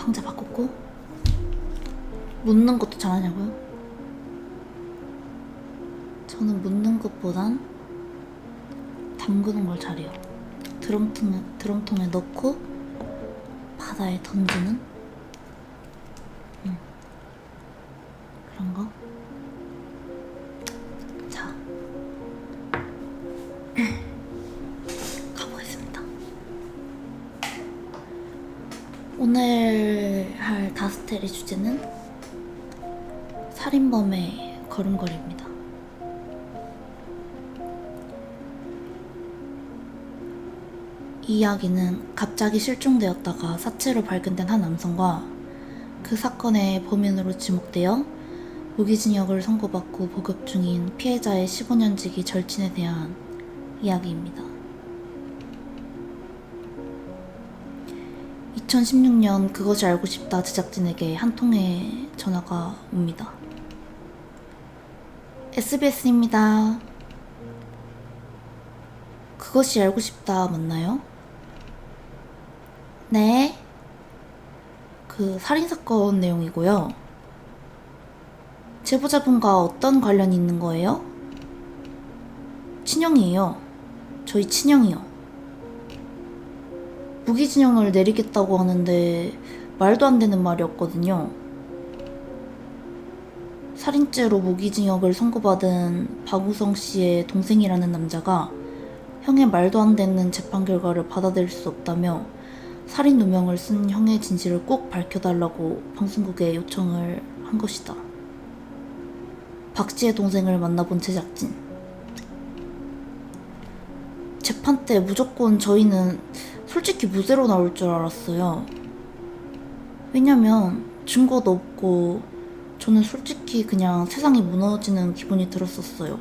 상자 바꿨고. 묻는 것도 잘하냐고요? 저는 묻는 것보단 담그는 걸 잘해요. 드럼통에 넣고 바다에 던지는 그런 거. 자, 가보겠습니다. 오늘 할 다스텔의 주제는 살인범의 걸음걸이입니다. 이 이야기는 갑자기 실종되었다가 사체로 발견된 한 남성과 그 사건의 범인으로 지목되어 무기징역을 선고받고 복역 중인 피해자의 15년지기 절친에 대한 이야기입니다. 2016년 그것이 알고 싶다 제작진에게 한 통의 전화가 옵니다. SBS입니다. 그것이 알고 싶다 맞나요? 네. 그 살인사건 내용이고요. 제보자분과 어떤 관련이 있는 거예요? 친형이에요. 저희 친형이요. 무기징역을 내리겠다고 하는데 말도 안 되는 말이었거든요. 살인죄로 무기징역을 선고받은 박우성 씨의 동생이라는 남자가 형의 말도 안 되는 재판 결과를 받아들일 수 없다며 살인 누명을 쓴 형의 진실을 꼭 밝혀달라고 방송국에 요청을 한 것이다. 박 씨의 동생을 만나본 제작진. 재판 때 무조건 저희는 솔직히 무죄로 나올 줄 알았어요. 왜냐면 증거도 없고 저는 솔직히 그냥 세상이 무너지는 기분이 들었었어요.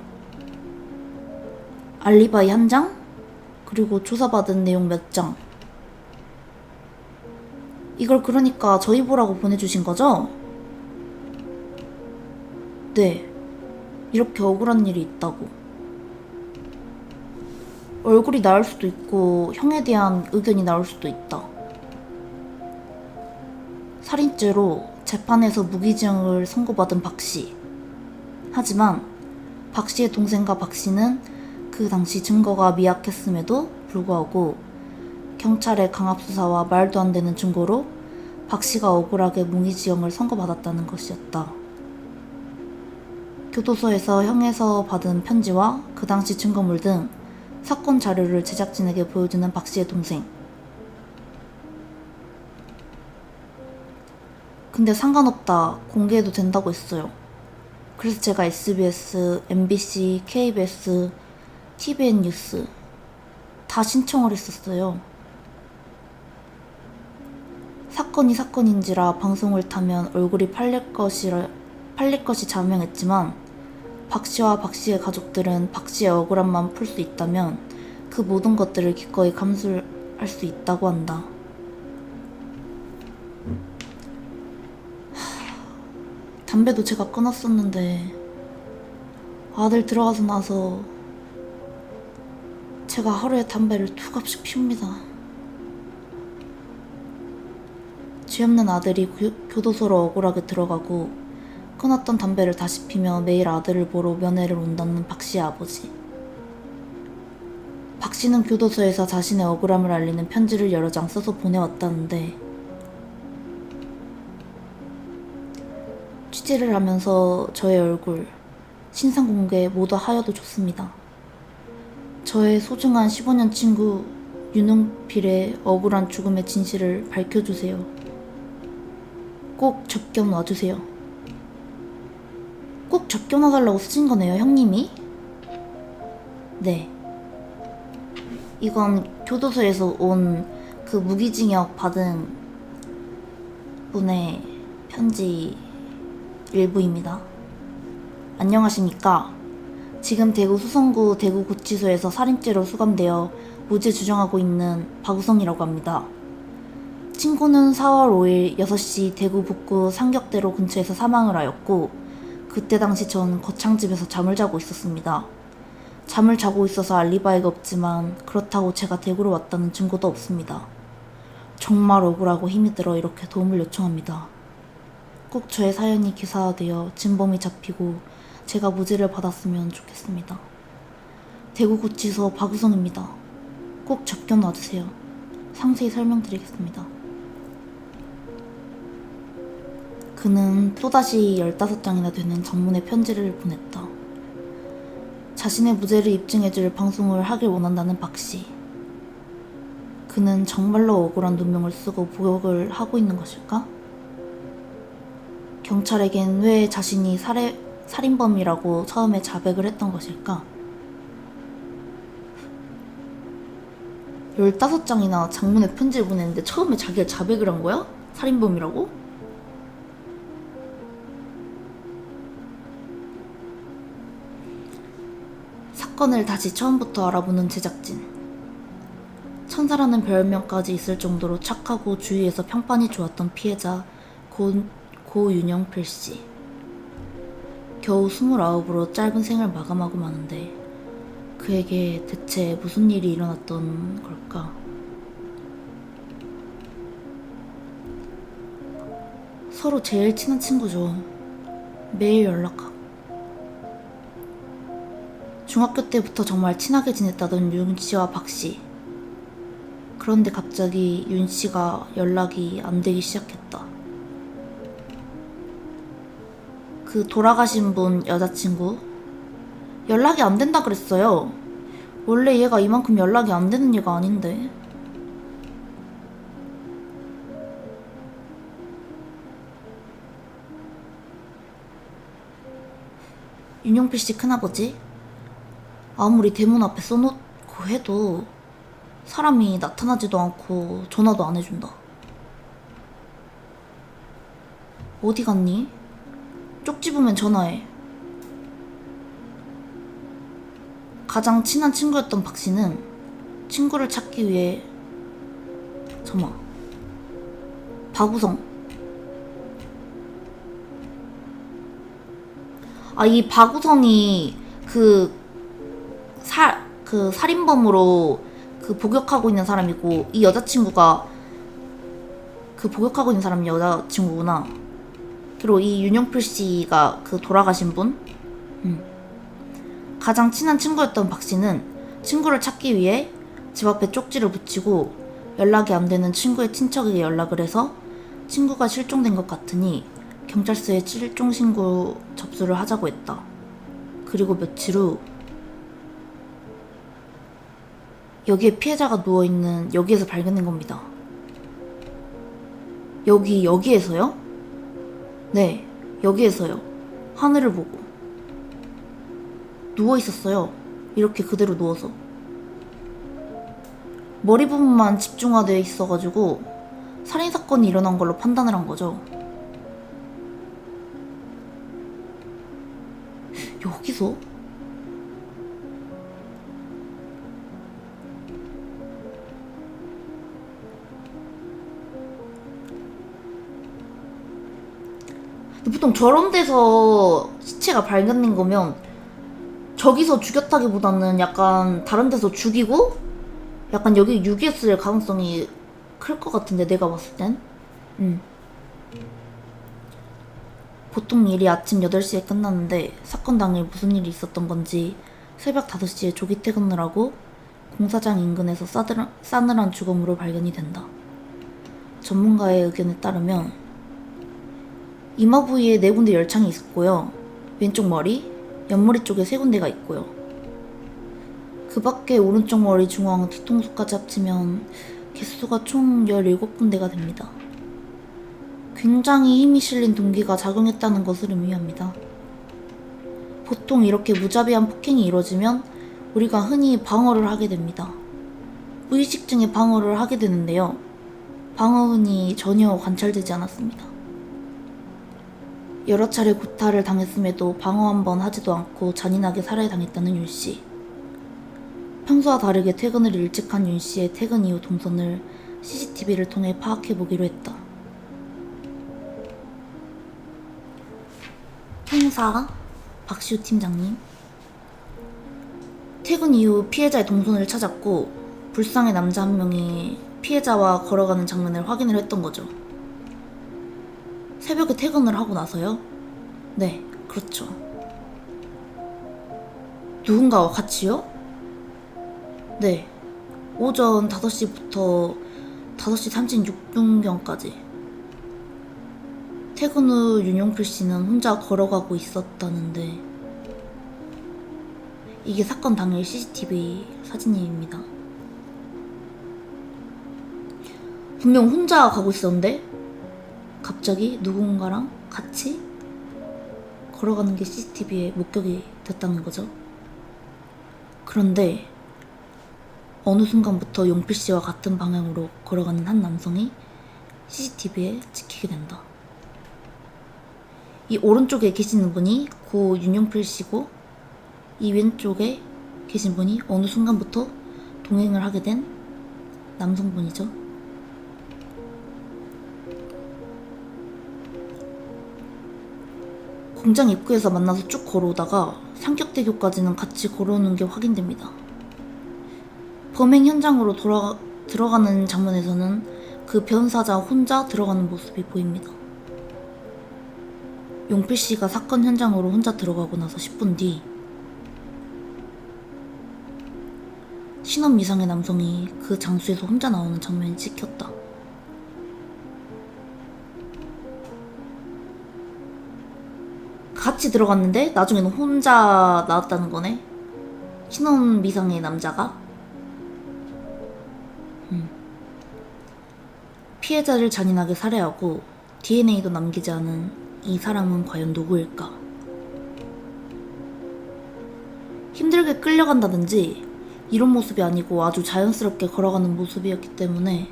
알리바이 한 장? 그리고 조사받은 내용 몇 장. 이걸 그러니까 저희 보라고 보내주신 거죠? 네. 이렇게 억울한 일이 있다고. 얼굴이 나올 수도 있고 형에 대한 의견이 나올 수도 있다. 살인죄로 재판에서 무기징역을 선고받은 박 씨. 하지만 박 씨의 동생과 박 씨는 그 당시 증거가 미약했음에도 불구하고 경찰의 강압수사와 말도 안 되는 증거로 박 씨가 억울하게 무기징역을 선고받았다는 것이었다. 교도소에서 형에서 받은 편지와 그 당시 증거물 등 사건 자료를 제작진에게 보여주는 박 씨의 동생. 근데 상관없다, 공개해도 된다고 했어요. 그래서 제가 SBS, MBC, KBS, TVN 뉴스 다 신청을 했었어요. 사건이 사건인지라 방송을 타면 얼굴이 팔릴 것이 자명했지만 박 씨와 박 씨의 가족들은 박 씨의 억울함만 풀 수 있다면 그 모든 것들을 기꺼이 감수할 수 있다고 한다. 담배도 제가 끊었었는데 아들 들어가서 나서 제가 하루에 담배를 2갑씩 피웁니다. 죄 없는 아들이 교도소로 억울하게 들어가고 끊었던 담배를 다시 피며 매일 아들을 보러 면회를 온다는 박 씨의 아버지. 박 씨는 교도소에서 자신의 억울함을 알리는 편지를 여러 장 써서 보내왔다는데 취재를 하면서 저의 얼굴, 신상 공개 모두 하여도 좋습니다. 저의 소중한 15년 친구 윤용필의 억울한 죽음의 진실을 밝혀주세요. 꼭 접견 와주세요. 꼭 접견 와달라고 쓰신 거네요, 형님이? 네. 이건 교도소에서 온 그 무기징역 받은 분의 편지 일부입니다. 안녕하십니까. 지금 대구 수성구 대구구치소에서 살인죄로 수감되어 무죄 주장하고 있는 박우성이라고 합니다. 친구는 4월 5일 6시 대구 북구 상격대로 근처에서 사망을 하였고 그때 당시 전 거창집에서 잠을 자고 있었습니다. 잠을 자고 있어서 알리바이가 없지만 그렇다고 제가 대구로 왔다는 증거도 없습니다. 정말 억울하고 힘이 들어 이렇게 도움을 요청합니다. 꼭 저의 사연이 기사화되어 진범이 잡히고 제가 무죄를 받았으면 좋겠습니다. 대구구치소 박우성입니다. 꼭 접견 와주세요. 상세히 설명드리겠습니다. 그는 또다시 15장이나 되는 장문의 편지를 보냈다. 자신의 무죄를 입증해줄 방송을 하길 원한다는 박씨. 그는 정말로 억울한 누명을 쓰고 모욕을 하고 있는 것일까? 경찰에겐 왜 자신이 살인범이라고 처음에 자백을 했던 것일까? 15장이나 장문의 편지를 보냈는데 처음에 자기가 자백을 한 거야? 살인범이라고? 사건을 다시 처음부터 알아보는 제작진. 천사라는 별명까지 있을 정도로 착하고 주위에서 평판이 좋았던 피해자 고윤영필 씨. 겨우 29으로 짧은 생을 마감하고 마는데 그에게 대체 무슨 일이 일어났던 걸까? 서로 제일 친한 친구죠. 매일 연락하고. 중학교 때부터 정말 친하게 지냈다던 윤 씨와 박 씨. 그런데 갑자기 윤 씨가 연락이 안 되기 시작했다. 그 돌아가신 분 여자친구? 연락이 안 된다 그랬어요. 원래 얘가 이만큼 연락이 안 되는 얘가 아닌데. 윤영필 씨 큰아버지? 아무리 대문 앞에 써놓고 해도 사람이 나타나지도 않고 전화도 안 해준다. 어디 갔니? 쪽 집으면 전화해. 가장 친한 친구였던 박 씨는 친구를 찾기 위해 박우성. 이 박우성이 살인범으로 복역하고 있는 사람이고, 이 여자친구가 복역하고 있는 사람이 여자친구구나. 그리고 이 윤영필 씨가 돌아가신 분? 가장 친한 친구였던 박 씨는 친구를 찾기 위해 집 앞에 쪽지를 붙이고 연락이 안 되는 친구의 친척에게 연락을 해서 친구가 실종된 것 같으니 경찰서에 실종 신고 접수를 하자고 했다. 그리고 며칠 후 여기에 피해자가 누워있는 여기에서 발견된 겁니다. 여기에서요? 네, 여기에서요. 하늘을 보고 누워있었어요. 이렇게 그대로 누워서 머리 부분만 집중화되어 있어가지고 살인사건이 일어난 걸로 판단을 한 거죠. 여기서? 보통 저런 데서 시체가 발견된 거면 저기서 죽였다기보다는 약간 다른 데서 죽이고 약간 여기 유기했을 가능성이 클 것 같은데, 내가 봤을 땐. 보통 일이 아침 8시에 끝났는데 사건 당일 무슨 일이 있었던 건지 새벽 5시에 조기 퇴근을 하고 공사장 인근에서 싸늘한 주검으로 발견이 된다. 전문가의 의견에 따르면 이마 부위에 4군데 열창이 있었고요. 왼쪽 머리, 옆머리 쪽에 3군데가 있고요. 그 밖에 오른쪽 머리 중앙 뒤통수까지 합치면 개수가 총 17군데가 됩니다. 굉장히 힘이 실린 동기가 작용했다는 것을 의미합니다. 보통 이렇게 무자비한 폭행이 이루어지면 우리가 흔히 방어를 하게 됩니다. 무의식 중에 방어를 하게 되는데요. 방어흔이 전혀 관찰되지 않았습니다. 여러 차례 구타를 당했음에도 방어 한 번 하지도 않고 잔인하게 살해당했다는 윤씨. 평소와 다르게 퇴근을 일찍 한 윤씨의 퇴근 이후 동선을 CCTV를 통해 파악해보기로 했다. 형사 박시우 팀장님. 퇴근 이후 피해자의 동선을 찾았고 불쌍의 남자 한 명이 피해자와 걸어가는 장면을 확인을 했던 거죠. 새벽에 퇴근을 하고 나서요? 네, 그렇죠. 누군가와 같이요? 네, 오전 5시부터 5시 36분경까지. 퇴근 후 윤용필 씨는 혼자 걸어가고 있었다는데 이게 사건 당일 CCTV 사진입니다. 분명 혼자 가고 있었는데 갑자기 누군가랑 같이 걸어가는 게 CCTV에 목격이 됐다는 거죠. 그런데 어느 순간부터 용필 씨와 같은 방향으로 걸어가는 한 남성이 CCTV에 찍히게 된다. 이 오른쪽에 계시는 분이 고 윤용필 씨고 이 왼쪽에 계신 분이 어느 순간부터 동행을 하게 된 남성분이죠. 공장 입구에서 만나서 쭉 걸어오다가 삼격대교까지는 같이 걸어오는 게 확인됩니다. 범행 현장으로 들어가는 장면에서는 그 변사자 혼자 들어가는 모습이 보입니다. 용필 씨가 사건 현장으로 혼자 들어가고 나서 10분 뒤 신원 미상의 남성이 그 장소에서 혼자 나오는 장면이 찍혔다. 같이 들어갔는데 나중에는 혼자 나왔다는 거네. 신원 미상의 남자가. 피해자를 잔인하게 살해하고 DNA도 남기지 않은 이 사람은 과연 누구일까? 힘들게 끌려간다든지 이런 모습이 아니고 아주 자연스럽게 걸어가는 모습이었기 때문에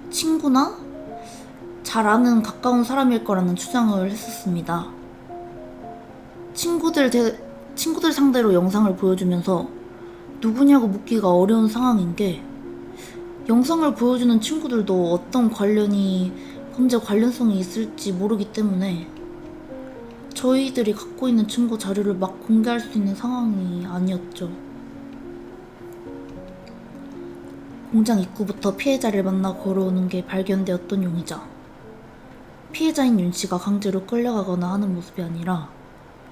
친구나 잘 아는 가까운 사람일 거라는 추정을 했었습니다. 친구들 상대로 영상을 보여주면서 누구냐고 묻기가 어려운 상황인 게 영상을 보여주는 친구들도 어떤 범죄 관련성이 있을지 모르기 때문에 저희들이 갖고 있는 증거 자료를 막 공개할 수 있는 상황이 아니었죠. 공장 입구부터 피해자를 만나 걸어오는 게 발견되었던 용의자. 피해자인 윤 씨가 강제로 끌려가거나 하는 모습이 아니라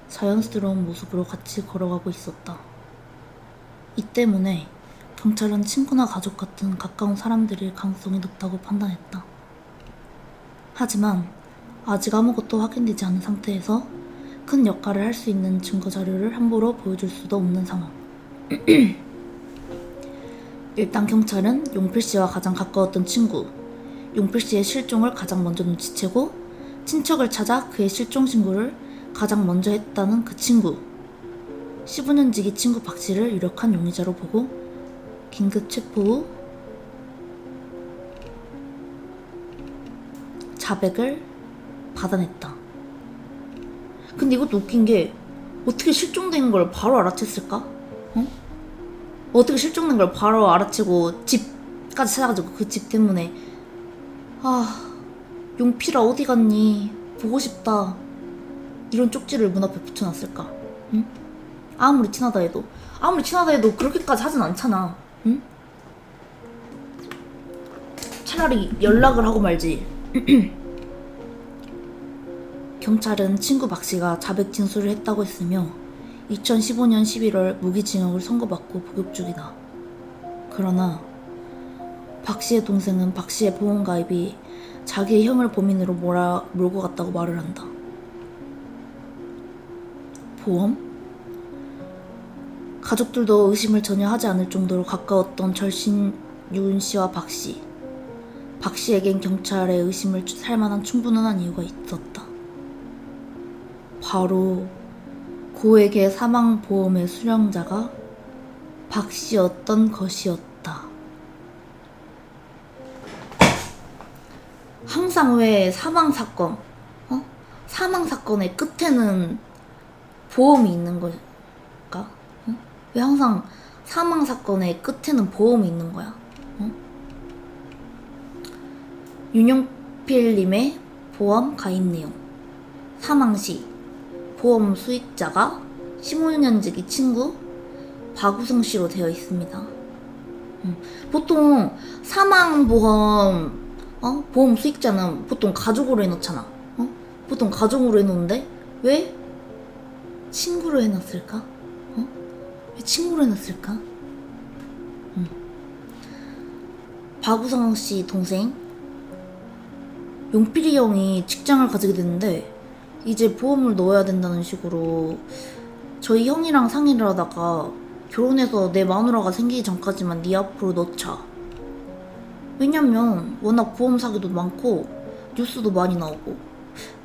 자연스러운 모습으로 같이 걸어가고 있었다. 이 때문에 경찰은 친구나 가족 같은 가까운 사람들일 가능성이 높다고 판단했다. 하지만 아직 아무것도 확인되지 않은 상태에서 큰 역할을 할 수 있는 증거 자료를 함부로 보여줄 수도 없는 상황. 일단 경찰은 용필 씨와 가장 가까웠던 친구, 용필 씨의 실종을 가장 먼저 눈치채고 친척을 찾아 그의 실종 신고를 가장 먼저 했다는 그 친구, 15년지기 친구 박 씨를 유력한 용의자로 보고 긴급 체포 후 자백을 받아냈다. 근데 이것도 웃긴 게 어떻게 실종된 걸 바로 알아챘을까? 어떻게 실종된 걸 바로 알아채고 집까지 찾아가지고 그 집 때문에 용필아 어디 갔니? 보고 싶다. 이런 쪽지를 문 앞에 붙여놨을까? 응? 아무리 친하다 해도 그렇게까지 하진 않잖아. 응? 차라리 연락을 하고 말지. 경찰은 친구 박 씨가 자백 진술을 했다고 했으며 2015년 11월 무기징역을 선고받고 복역 중이다. 그러나 박 씨의 동생은 박 씨의 보험 가입이 자기의 형을 범인으로 몰고 갔다고 말을 한다. 보험? 가족들도 의심을 전혀 하지 않을 정도로 가까웠던 절친 윤 씨와 박 씨. 박 씨에겐 경찰의 의심을 살 만한 충분한 이유가 있었다. 바로 고액의 사망보험의 수령자가 박 씨였던 것이었다. 항상 왜 사망사건의 끝에는 보험이 있는 걸까? 왜 항상 사망사건의 끝에는 보험이 있는 거야? 윤용필님의 보험 가입 내용. 사망 시 보험 수익자가 15년지기 친구 박우성 씨로 되어 있습니다. 보통 사망보험 보험 수익자는 보통 가족으로 해놓잖아. 보통 가족으로 해놓는데 왜 친구로 해놨을까? 왜 친구로 해놨을까? 박우성 씨 동생 용필이 형이 직장을 가지게 됐는데 이제 보험을 넣어야 된다는 식으로 저희 형이랑 상의를 하다가 결혼해서 내 마누라가 생기기 전까지만 네 앞으로 넣자. 왜냐면 워낙 보험 사기도 많고 뉴스도 많이 나오고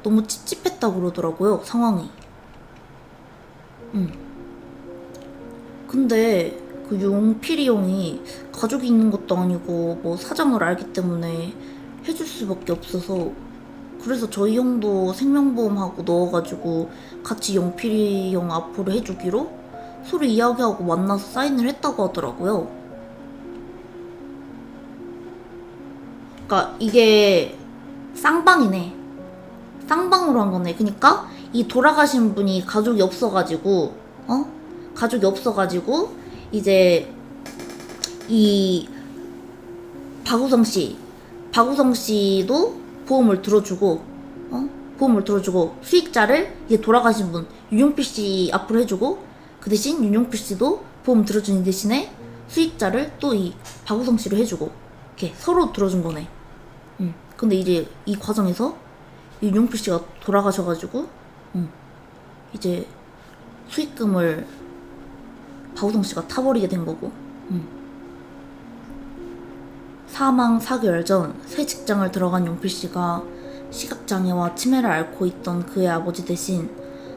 너무 찝찝했다 그러더라고요, 상황이. 근데 그 용필이 형이 가족이 있는 것도 아니고 뭐 사정을 알기 때문에 해줄 수밖에 없어서 그래서 저희 형도 생명보험하고 넣어가지고 같이 용필이 형 앞으로 해주기로 서로 이야기하고 만나서 사인을 했다고 하더라고요. 그러니까 이게 쌍방이네. 쌍방으로 한 거네. 그니까 이 돌아가신 분이 가족이 없어가지고 가족이 없어가지고 이제 이 박우성 씨도 보험을 들어주고 수익자를 이제 돌아가신 분 윤용필 씨 앞으로 해주고 그 대신 윤용필 씨도 보험 들어주는 대신에 수익자를 또 이 박우성 씨로 해주고 이렇게 서로 들어준 거네. 근데 이제 이 과정에서 윤용필 씨가 돌아가셔가지고 이제 수익금을 박우성 씨가 타버리게 된 거고. 사망 4개월 전 새 직장을 들어간 용필 씨가 시각장애와 치매를 앓고 있던 그의 아버지 대신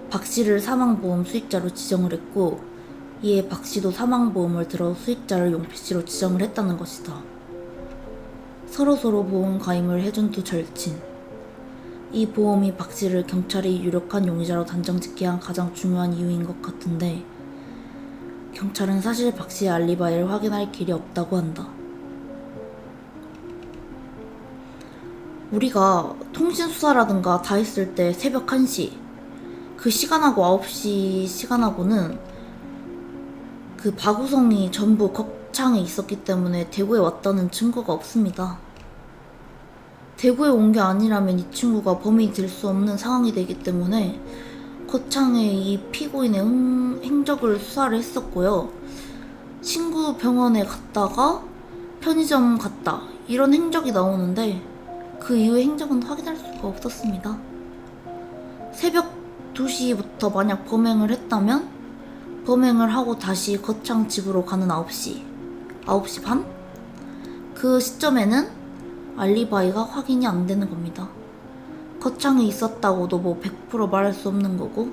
박 씨를 사망보험 수익자로 지정을 했고 이에 박 씨도 사망보험을 들어 수익자를 용필 씨로 지정을 했다는 것이다. 서로서로 보험 가입을 해준 두 절친. 이 보험이 박 씨를 경찰이 유력한 용의자로 단정짓게 한 가장 중요한 이유인 것 같은데 경찰은 사실 박 씨의 알리바이를 확인할 길이 없다고 한다. 우리가 통신수사라든가 다 했을 때 새벽 1시 그 시간하고 9시 시간하고는 그 박우성이 전부 거창에 있었기 때문에 대구에 왔다는 증거가 없습니다. 대구에 온 게 아니라면 이 친구가 범인이 될 수 없는 상황이 되기 때문에 거창에 이 피고인의 행적을 수사를 했었고요. 친구 병원에 갔다가 편의점 갔다 이런 행적이 나오는데 그 이후의 행적은 확인할 수가 없었습니다. 새벽 2시부터 만약 범행을 했다면 범행을 하고 다시 거창 집으로 가는 9시 9시 반? 그 시점에는 알리바이가 확인이 안 되는 겁니다. 거창에 있었다고도 뭐 100% 말할 수 없는 거고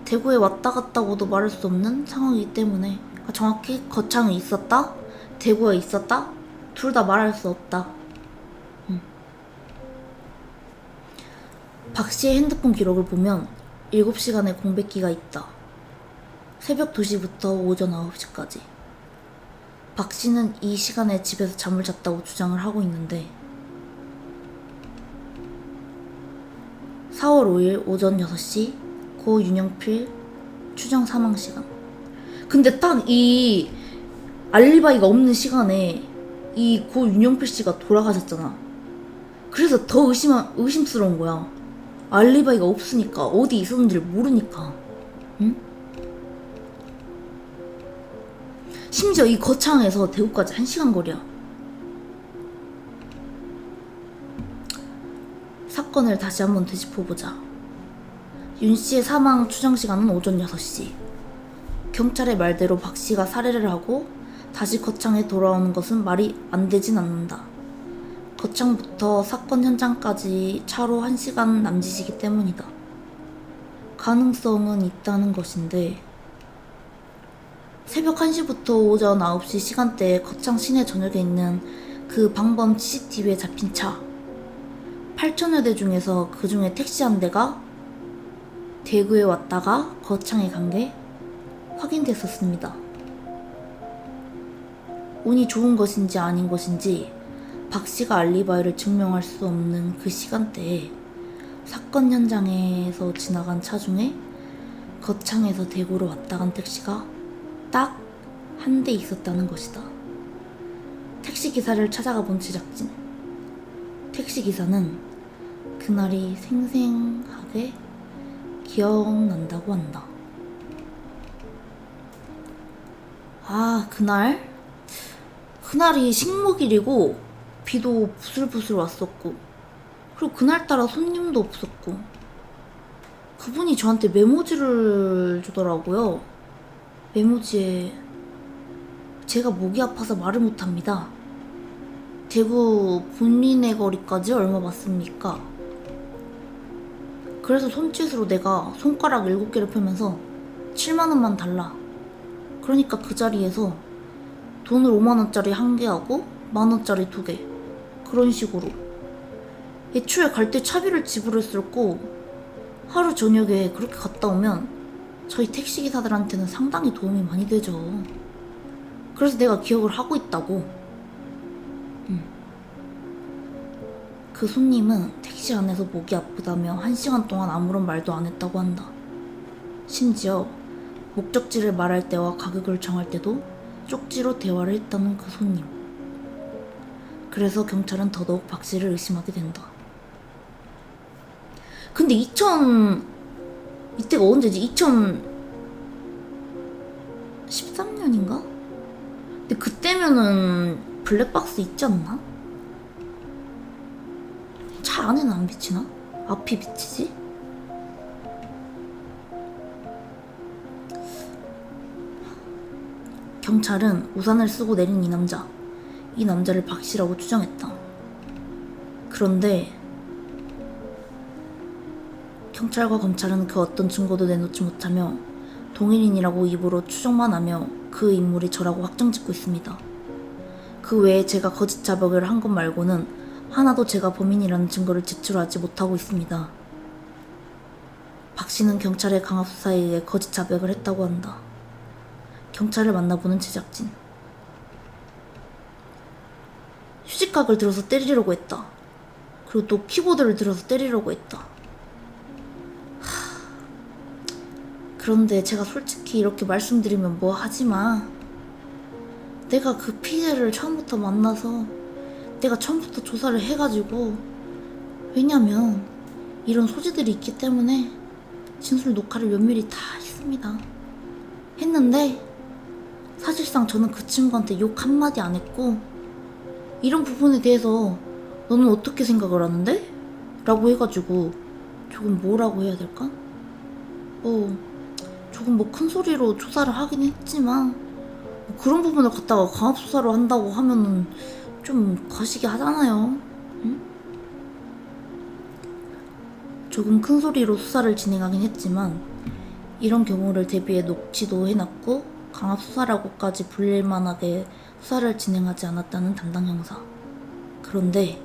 대구에 왔다 갔다고도 말할 수 없는 상황이기 때문에 그러니까 정확히 거창에 있었다 대구에 있었다 둘 다 말할 수 없다. 박 씨의 핸드폰 기록을 보면 7시간의 공백기가 있다. 새벽 2시부터 오전 9시까지. 박 씨는 이 시간에 집에서 잠을 잤다고 주장을 하고 있는데 4월 5일 오전 6시 고 윤영필 추정 사망 시간. 근데 딱 이 알리바이가 없는 시간에 이 고 윤영필 씨가 돌아가셨잖아. 그래서 더 의심스러운 거야. 알리바이가 없으니까 어디 있었는지를 모르니까. 응? 심지어 이 거창에서 대구까지 1시간 거리야. 사건을 다시 한번 되짚어보자. 윤 씨의 사망 추정 시간은 오전 6시. 경찰의 말대로 박 씨가 살해를 하고 다시 거창에 돌아오는 것은 말이 안 되진 않는다. 거창부터 사건 현장까지 차로 1시간 남짓이기 때문이다. 가능성은 있다는 것인데 새벽 1시부터 오전 9시 시간대에 거창 시내 전역에 있는 그 방범 CCTV에 잡힌 차 8천여 대 중에서 그 중에 택시 한 대가 대구에 왔다가 거창에 간 게 확인됐었습니다. 운이 좋은 것인지 아닌 것인지 박 씨가 알리바이를 증명할 수 없는 그 시간대에 사건 현장에서 지나간 차 중에 거창에서 대구로 왔다 간 택시가 딱 한 대 있었다는 것이다. 택시기사를 찾아가 본 제작진. 택시기사는 그날이 생생하게 기억난다고 한다. 아, 그날이 식목일이고 비도 부슬부슬 왔었고, 그리고 그날따라 손님도 없었고, 그분이 저한테 메모지를 주더라고요. 메모지에 제가 목이 아파서 말을 못합니다. 대구 본린의 거리까지 얼마 받습니까? 그래서 손짓으로 내가 손가락 7개를 펴면서 7만원만 달라. 그러니까 그 자리에서 돈을 5만원짜리 1개하고 만원짜리 2개, 그런 식으로 애초에 갈 때 차비를 지불했었고, 하루 저녁에 그렇게 갔다 오면 저희 택시기사들한테는 상당히 도움이 많이 되죠. 그래서 내가 기억을 하고 있다고. 그 손님은 택시 안에서 목이 아프다며 1시간 동안 아무런 말도 안 했다고 한다. 심지어 목적지를 말할 때와 가격을 정할 때도 쪽지로 대화를 했다는 그 손님. 그래서 경찰은 더더욱 박 씨를 의심하게 된다. 근데 이때가 언제지? 2013년인가? 근데 그때면은 블랙박스 있지 않나? 차 안에는 안 비치나? 앞이 비치지? 경찰은 우산을 쓰고 내린 이 남자를 박 씨라고 추정했다. 그런데 경찰과 검찰은 그 어떤 증거도 내놓지 못하며 동일인이라고 입으로 추정만 하며 그 인물이 저라고 확정짓고 있습니다. 그 외에 제가 거짓 자백을 한 것 말고는 하나도 제가 범인이라는 증거를 제출하지 못하고 있습니다. 박 씨는 경찰의 강압 수사에 의해 거짓 자백을 했다고 한다. 경찰을 만나보는 제작진. 휴지각을 들어서 때리려고 했다. 그리고 또 키보드를 들어서 때리려고 했다. 그런데 제가 솔직히 이렇게 말씀드리면 뭐 하지마. 내가 그 피해자를 처음부터 만나서 내가 처음부터 조사를 해가지고, 왜냐면 이런 소지들이 있기 때문에 진술 녹화를 면밀히 다 했습니다. 했는데 사실상 저는 그 친구한테 욕 한마디 안 했고, 이런 부분에 대해서 너는 어떻게 생각을 하는데? 라고 해가지고 조금 뭐라고 해야 될까? 조금 큰 소리로 조사를 하긴 했지만, 그런 부분을 갖다가 강압수사로 한다고 하면은 좀 거시기 하잖아요. 응? 조금 큰 소리로 수사를 진행하긴 했지만 이런 경우를 대비해 녹취도 해놨고 강압수사라고까지 불릴 만하게 수사를 진행하지 않았다는 담당 형사. 그런데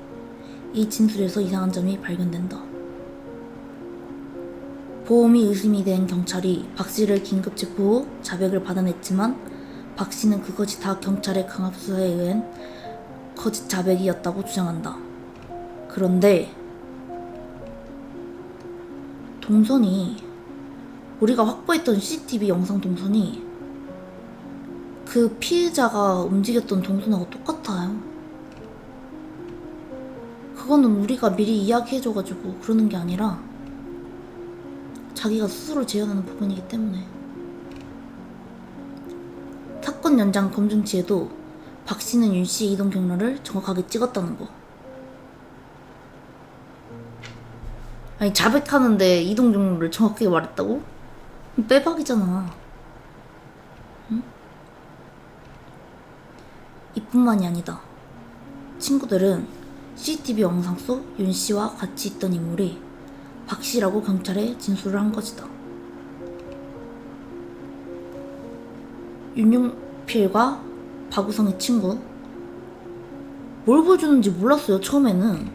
이 진술에서 이상한 점이 발견된다. 보험이 의심이 된 경찰이 박 씨를 긴급 체포 후 자백을 받아냈지만 박 씨는 그것이 다 경찰의 강압수사에 의한 거짓 자백이었다고 주장한다. 그런데 동선이, 우리가 확보했던 CCTV 영상 동선이 그 피해자가 움직였던 동선하고 똑같아요. 그거는 우리가 미리 이야기해줘가지고 그러는 게 아니라 자기가 스스로 재현하는 부분이기 때문에. 사건 연장 검증치에도 박 씨는 윤 씨의 이동 경로를 정확하게 찍었다는 거. 아니, 자백하는데 이동 경로를 정확하게 말했다고? 빼박이잖아. 응? 이뿐만이 아니다. 친구들은 CCTV 영상 속 윤 씨와 같이 있던 인물이 박 씨라고 경찰에 진술을 한 것이다. 윤용필과 박우성의 친구. 뭘 보여주는지 몰랐어요, 처음에는.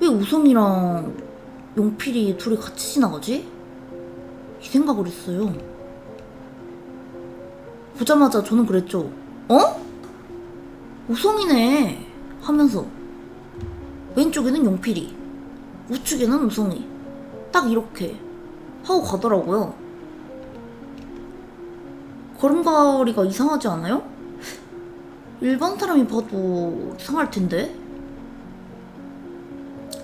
왜 우성이랑 용필이 둘이 같이 지나가지? 이 생각을 했어요. 보자마자 저는 그랬죠. 우성이네 하면서 왼쪽에는 용필이, 우측에는 우성이, 딱 이렇게 하고 가더라고요. 걸음걸이가 이상하지 않아요? 일반 사람이 봐도 이상할 텐데?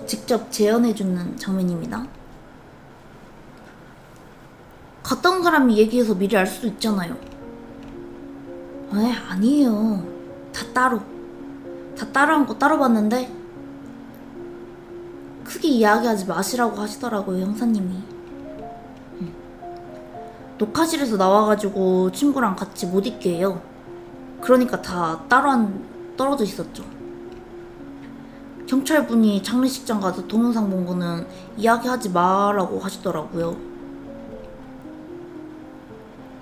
직접 재현해주는 장면입니다. 갔다 온 사람이 얘기해서 미리 알 수도 있잖아요. 아니에요. 다 따로 한 거 따로 봤는데 크게 이야기하지 마시라고 하시더라고요, 형사님이. 녹화실에서 나와가지고 친구랑 같이 못 있게 해요. 그러니까 다 떨어져 있었죠. 경찰분이 장례식장 가서 동영상 본 거는 이야기하지 마라고 하시더라고요.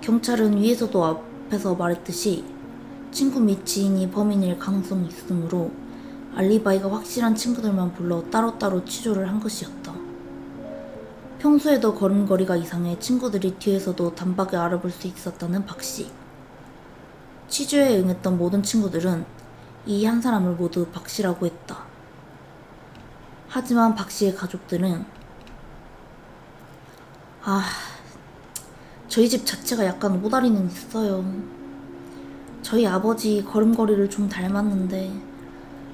경찰은 위에서도 앞에서 말했듯이 친구 및 지인이 범인일 가능성이 있으므로 알리바이가 확실한 친구들만 불러 따로따로 취조를 한 것이었다. 평소에도 걸음걸이가 이상해 친구들이 뒤에서도 단박에 알아볼 수 있었다는 박씨. 취조에 응했던 모든 친구들은 이 한 사람을 모두 박씨라고 했다. 하지만 박씨의 가족들은 저희 집 자체가 약간 오다리는 있어요. 저희 아버지 걸음걸이를 좀 닮았는데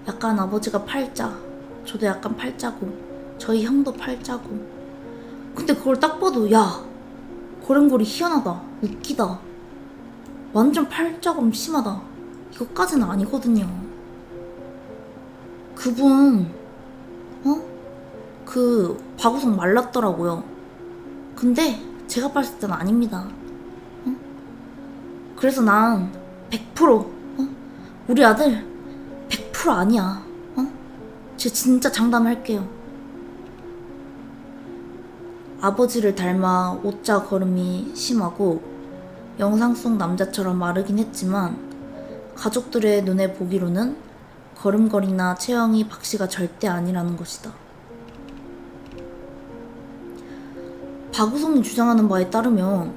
약간 아버지가 팔자, 저도 약간 팔자고 저희 형도 팔자고. 근데 그걸 딱 봐도 야, 걸음걸이 희한하다, 웃기다, 완전 팔자금 심하다, 이것까지는 아니거든요. 그분 그 바구석 말랐더라고요. 근데 제가 봤을 땐 아닙니다. 그래서 난 100% 우리 아들 100% 아니야. 제가 진짜 장담할게요. 아버지를 닮아 오자 걸음이 심하고 영상 속 남자처럼 마르긴 했지만 가족들의 눈에 보기로는 걸음걸이나 체형이 박씨가 절대 아니라는 것이다. 박우성이 주장하는 바에 따르면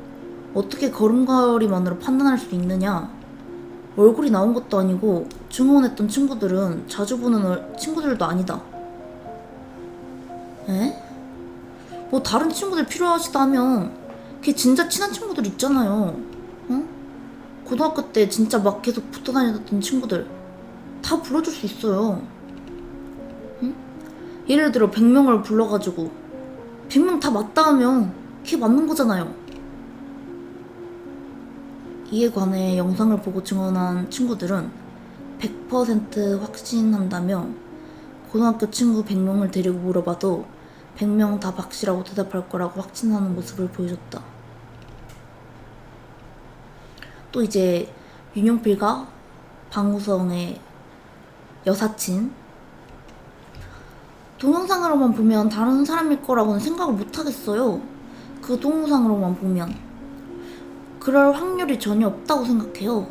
어떻게 걸음걸이만으로 판단할 수 있느냐? 얼굴이 나온 것도 아니고 증언했던 친구들은 자주 보는 친구들도 아니다. 에? 뭐 다른 친구들 필요하시다면 걔 진짜 친한 친구들 있잖아요. 고등학교 때 진짜 막 계속 붙어 다녔던 친구들 다 불러줄 수 있어요. 예를 들어 100명을 불러가지고 100명 다 맞다 하면 걔 맞는 거잖아요. 이에 관해 영상을 보고 증언한 친구들은 100% 확신한다며 고등학교 친구 100명을 데리고 물어봐도 100명 다 박씨라고 대답할 거라고 확신하는 모습을 보여줬다. 또 이제 윤용필과 방우성의 여사친, 동영상으로만 보면 다른 사람일 거라고는 생각을 못 하겠어요. 그 동영상으로만 보면 그럴 확률이 전혀 없다고 생각해요.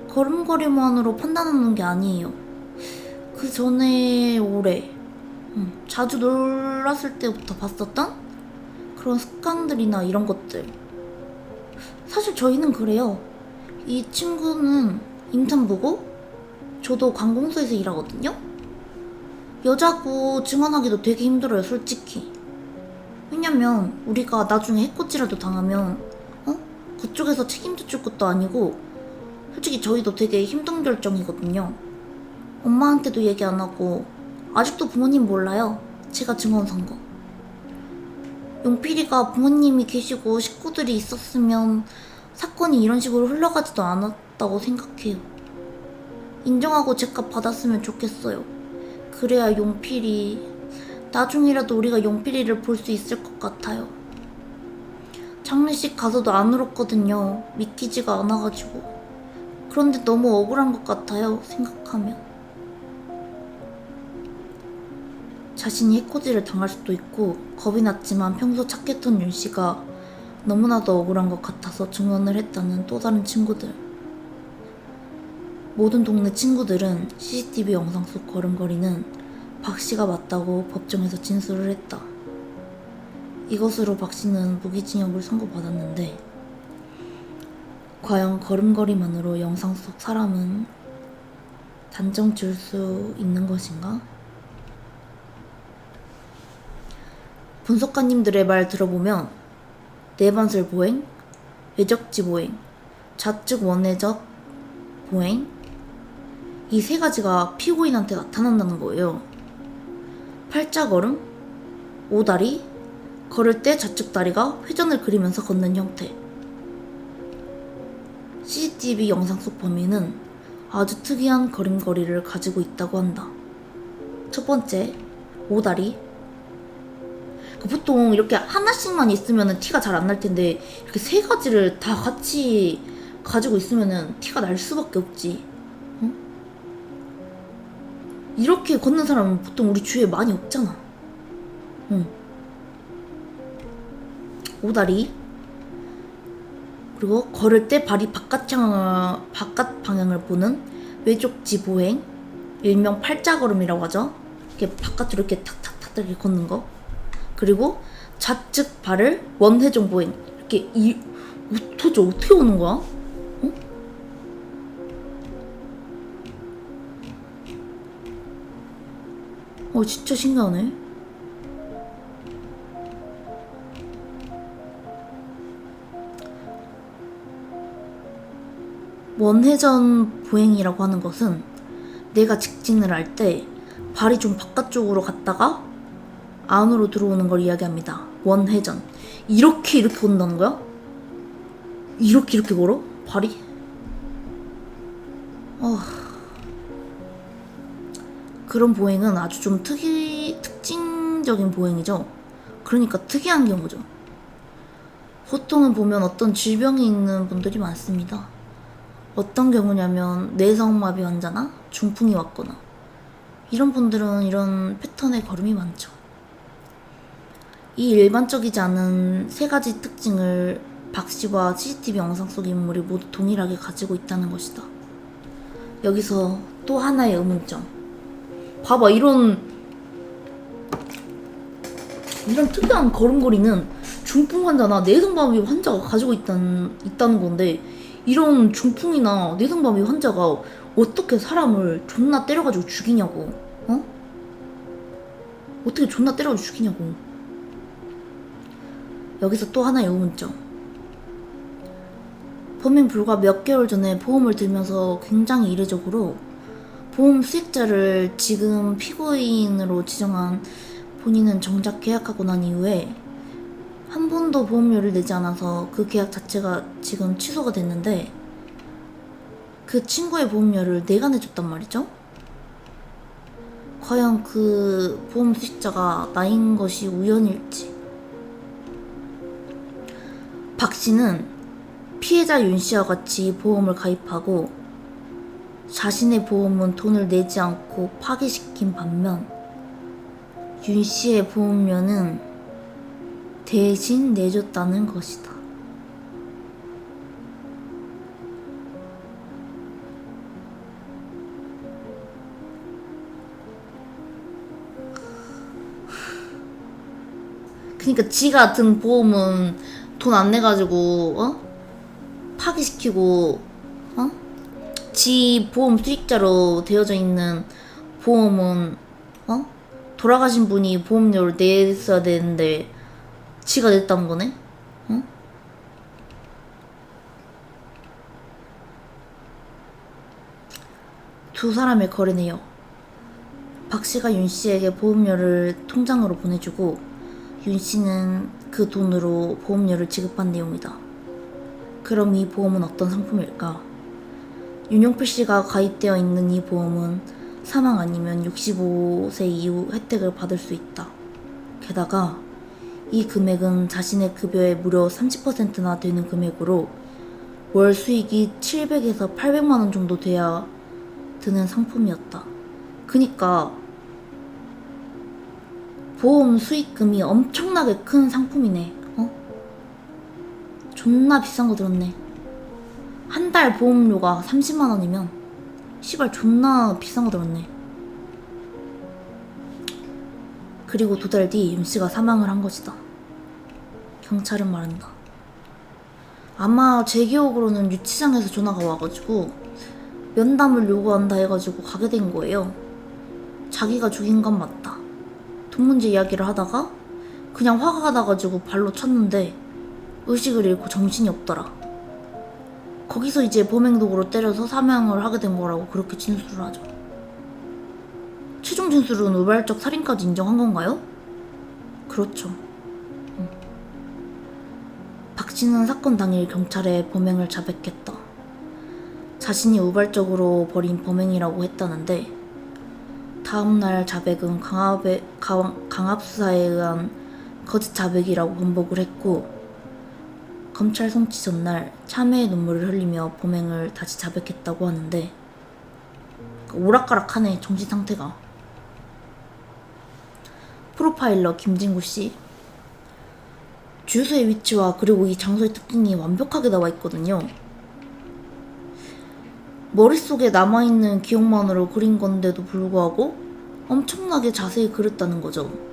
걸음걸이만으로 판단하는 게 아니에요. 그 전에 올해 자주 놀았을 때부터 봤었던 그런 습관들이나 이런 것들. 사실 저희는 그래요. 이 친구는 임산부고 저도 관공서에서 일하거든요. 여자고 증언하기도 되게 힘들어요, 솔직히. 왜냐면 우리가 나중에 해코지라도 당하면 그쪽에서 책임져 줄 것도 아니고 솔직히 저희도 되게 힘든 결정이거든요. 엄마한테도 얘기 안 하고 아직도 부모님 몰라요. 제가 증언 선 거. 용필이가 부모님이 계시고 식구들이 있었으면 사건이 이런 식으로 흘러가지도 않았다고 생각해요. 인정하고 제값 받았으면 좋겠어요. 그래야 용필이 나중이라도 우리가 용필이를 볼 수 있을 것 같아요. 장례식 가서도 안 울었거든요. 믿기지가 않아가지고. 그런데 너무 억울한 것 같아요, 생각하면. 자신이 해코지를 당할 수도 있고 겁이 났지만 평소 착했던 윤씨가 너무나도 억울한 것 같아서 증언을 했다는 또 다른 친구들. 모든 동네 친구들은 CCTV 영상 속 걸음걸이는 박씨가 맞다고 법정에서 진술을 했다. 이것으로 박씨는 무기징역을 선고받았는데 과연 걸음걸이만으로 영상 속 사람은 단정 지을 수 있는 것인가? 분석가님들의 말 들어보면 내반설 보행, 외적지 보행, 좌측 원회적 보행, 이 세 가지가 피고인한테 나타난다는 거예요. 팔자걸음, 오다리, 걸을 때 좌측 다리가 회전을 그리면서 걷는 형태. CCTV 영상 속 범인은 아주 특이한 걸음걸이를 가지고 있다고 한다. 첫 번째, 오다리. 보통 이렇게 하나씩만 있으면 티가 잘 안 날 텐데 이렇게 세 가지를 다 같이 가지고 있으면 티가 날 수밖에 없지. 응? 이렇게 걷는 사람은 보통 우리 주위에 많이 없잖아. 응. 오다리. 그리고 걸을 때 발이 바깥 방향을 보는 외족지 보행, 일명 팔자걸음이라고 하죠. 이렇게 바깥으로 이렇게 탁탁탁 이렇게 걷는 거. 그리고 좌측 발을 원회전 보행. 이렇게 도대체 어떻게 오는 거야? 진짜 신기하네. 원회전 보행이라고 하는 것은 내가 직진을 할 때 발이 좀 바깥쪽으로 갔다가 안으로 들어오는 걸 이야기합니다. 원회전. 이렇게 온다는 거야? 이렇게 걸어? 발이? 그런 보행은 아주 좀 특징적인 보행이죠. 그러니까 특이한 경우죠. 보통은 보면 어떤 질병이 있는 분들이 많습니다. 어떤 경우냐면 뇌성마비 환자나 중풍이 왔거나 이런 분들은 이런 패턴의 걸음이 많죠. 이 일반적이지 않은 세 가지 특징을 박 씨와 CCTV 영상 속 인물이 모두 동일하게 가지고 있다는 것이다. 여기서 또 하나의 의문점. 봐봐, 이런 특이한 걸음걸이는 중풍 환자나 뇌성마비 환자가 가지고 있다는 건데, 이런 중풍이나 뇌성마비 환자가 어떻게 사람을 존나 때려가지고 죽이냐고. 어떻게 존나 때려가지고 죽이냐고. 여기서 또 하나의 의문점. 범행 불과 몇 개월 전에 보험을 들면서 굉장히 이례적으로 보험 수익자를 지금 피고인으로 지정한 본인은 정작 계약하고 난 이후에 한 번도 보험료를 내지 않아서 그 계약 자체가 지금 취소가 됐는데, 그 친구의 보험료를 내가 내줬단 말이죠. 과연 그 보험 수익자가 나인 것이 우연일지. 박 씨는 피해자 윤 씨와 같이 보험을 가입하고 자신의 보험은 돈을 내지 않고 파기시킨 반면 윤 씨의 보험료는 대신 내줬다는 것이다. 그니까 지가 든 보험은 돈 안 내가지고 파기시키고 지 보험 수익자로 되어져 있는 보험은 돌아가신 분이 보험료를 냈어야 되는데 지가 냈다는 거네? 두 사람의 거래 내역. 박 씨가 윤 씨에게 보험료를 통장으로 보내주고 윤 씨는 그 돈으로 보험료를 지급한 내용이다. 그럼 이 보험은 어떤 상품일까? 윤용필 씨가 가입되어 있는 이 보험은 사망 아니면 65세 이후 혜택을 받을 수 있다. 게다가 이 금액은 자신의 급여의 무려 30%나 되는 금액으로 월 수익이 700에서 800만 원 정도 돼야 드는 상품이었다. 그니까 보험 수익금이 엄청나게 큰 상품이네. 존나 비싼 거 들었네. 한 달 보험료가 30만 원이면 씨발 존나 비싼 거 들었네. 그리고 2달 뒤 윤씨가 사망을 한 것이다. 경찰은 말한다. 아마 제 기억으로는 유치장에서 전화가 와가지고 면담을 요구한다 해가지고 가게 된 거예요. 자기가 죽인 건 맞다. 돈 문제 이야기를 하다가 그냥 화가 나가지고 발로 쳤는데 의식을 잃고 정신이 없더라. 거기서 이제 범행도구로 때려서 사망을 하게 된 거라고 그렇게 진술을 하죠. 최종 진술은 우발적 살인까지 인정한 건가요? 그렇죠. 박 씨는 사건 당일 경찰에 범행을 자백했다. 자신이 우발적으로 벌인 범행이라고 했다는데 다음날 자백은 강압수사에 의한 거짓 자백이라고 번복을 했고 검찰 송치 전날 참회의 눈물을 흘리며 범행을 다시 자백했다고 하는데 오락가락하네 정신 상태가. 프로파일러 김진구 씨. 주유소의 위치와 그리고 이 장소의 특징이 완벽하게 나와 있거든요. 머릿속에 남아있는 기억만으로 그린 건데도 불구하고 엄청나게 자세히 그렸다는 거죠.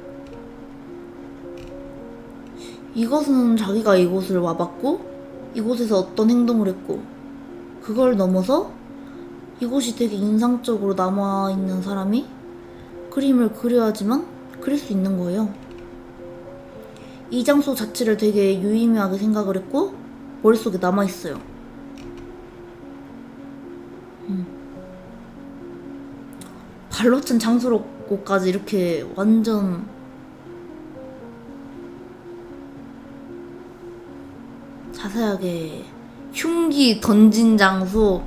이것은 자기가 이곳을 와봤고 이곳에서 어떤 행동을 했고 그걸 넘어서 이곳이 되게 인상적으로 남아있는 사람이 그림을 그려야지만 그릴 수 있는 거예요. 이 장소 자체를 되게 유의미하게 생각을 했고 머릿속에 남아있어요. 발로 찬 장소로까지 이렇게 완전 자세하게 흉기 던진 장소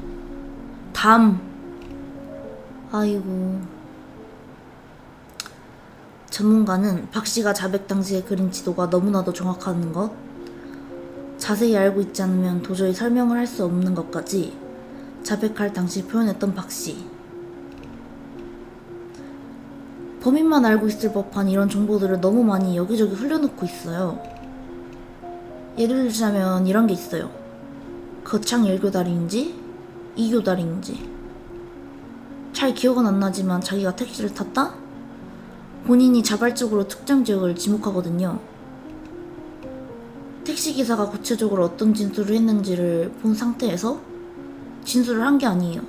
담. 아이고. 전문가는 박 씨가 자백 당시에 그린 지도가 너무나도 정확한 것, 자세히 알고 있지 않으면 도저히 설명을 할 수 없는 것까지 자백할 당시 표현했던 박 씨. 범인만 알고 있을 법한 이런 정보들을 너무 많이 여기저기 흘려놓고 있어요. 예를 들자면 이런 게 있어요. 거창 1교다리인지 2교다리인지 잘 기억은 안 나지만 자기가 택시를 탔다? 본인이 자발적으로 특정 지역을 지목하거든요. 택시기사가 구체적으로 어떤 진술을 했는지를 본 상태에서 진술을 한 게 아니에요.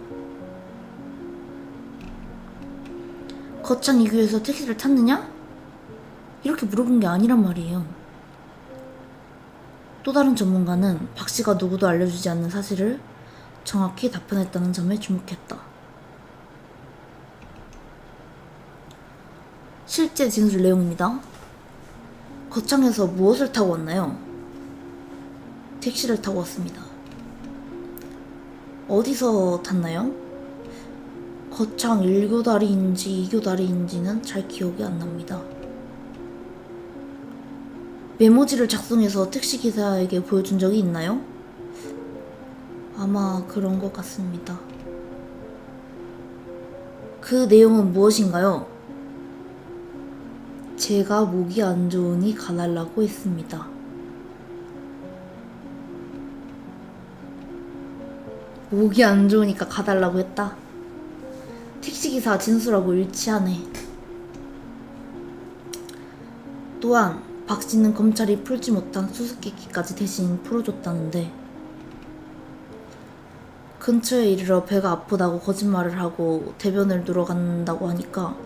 거창 2교에서 택시를 탔느냐? 이렇게 물어본 게 아니란 말이에요. 또 다른 전문가는 박 씨가 누구도 알려주지 않는 사실을 정확히 답변했다는 점에 주목했다. 실제 진술 내용입니다. 거창에서 무엇을 타고 왔나요? 택시를 타고 왔습니다. 어디서 탔나요? 거창 1교다리인지 2교다리인지는 잘 기억이 안 납니다. 메모지를 작성해서 택시기사에게 보여준 적이 있나요? 아마 그런 것 같습니다. 그 내용은 무엇인가요? 제가 목이 안 좋으니 가달라고 했습니다. 목이 안 좋으니까 가달라고 했다. 택시기사 진술하고 일치하네. 또한 박 씨는 검찰이 풀지 못한 수수께끼까지 대신 풀어줬다는데 근처에 이르러 배가 아프다고 거짓말을 하고 대변을 누러 간다고 하니까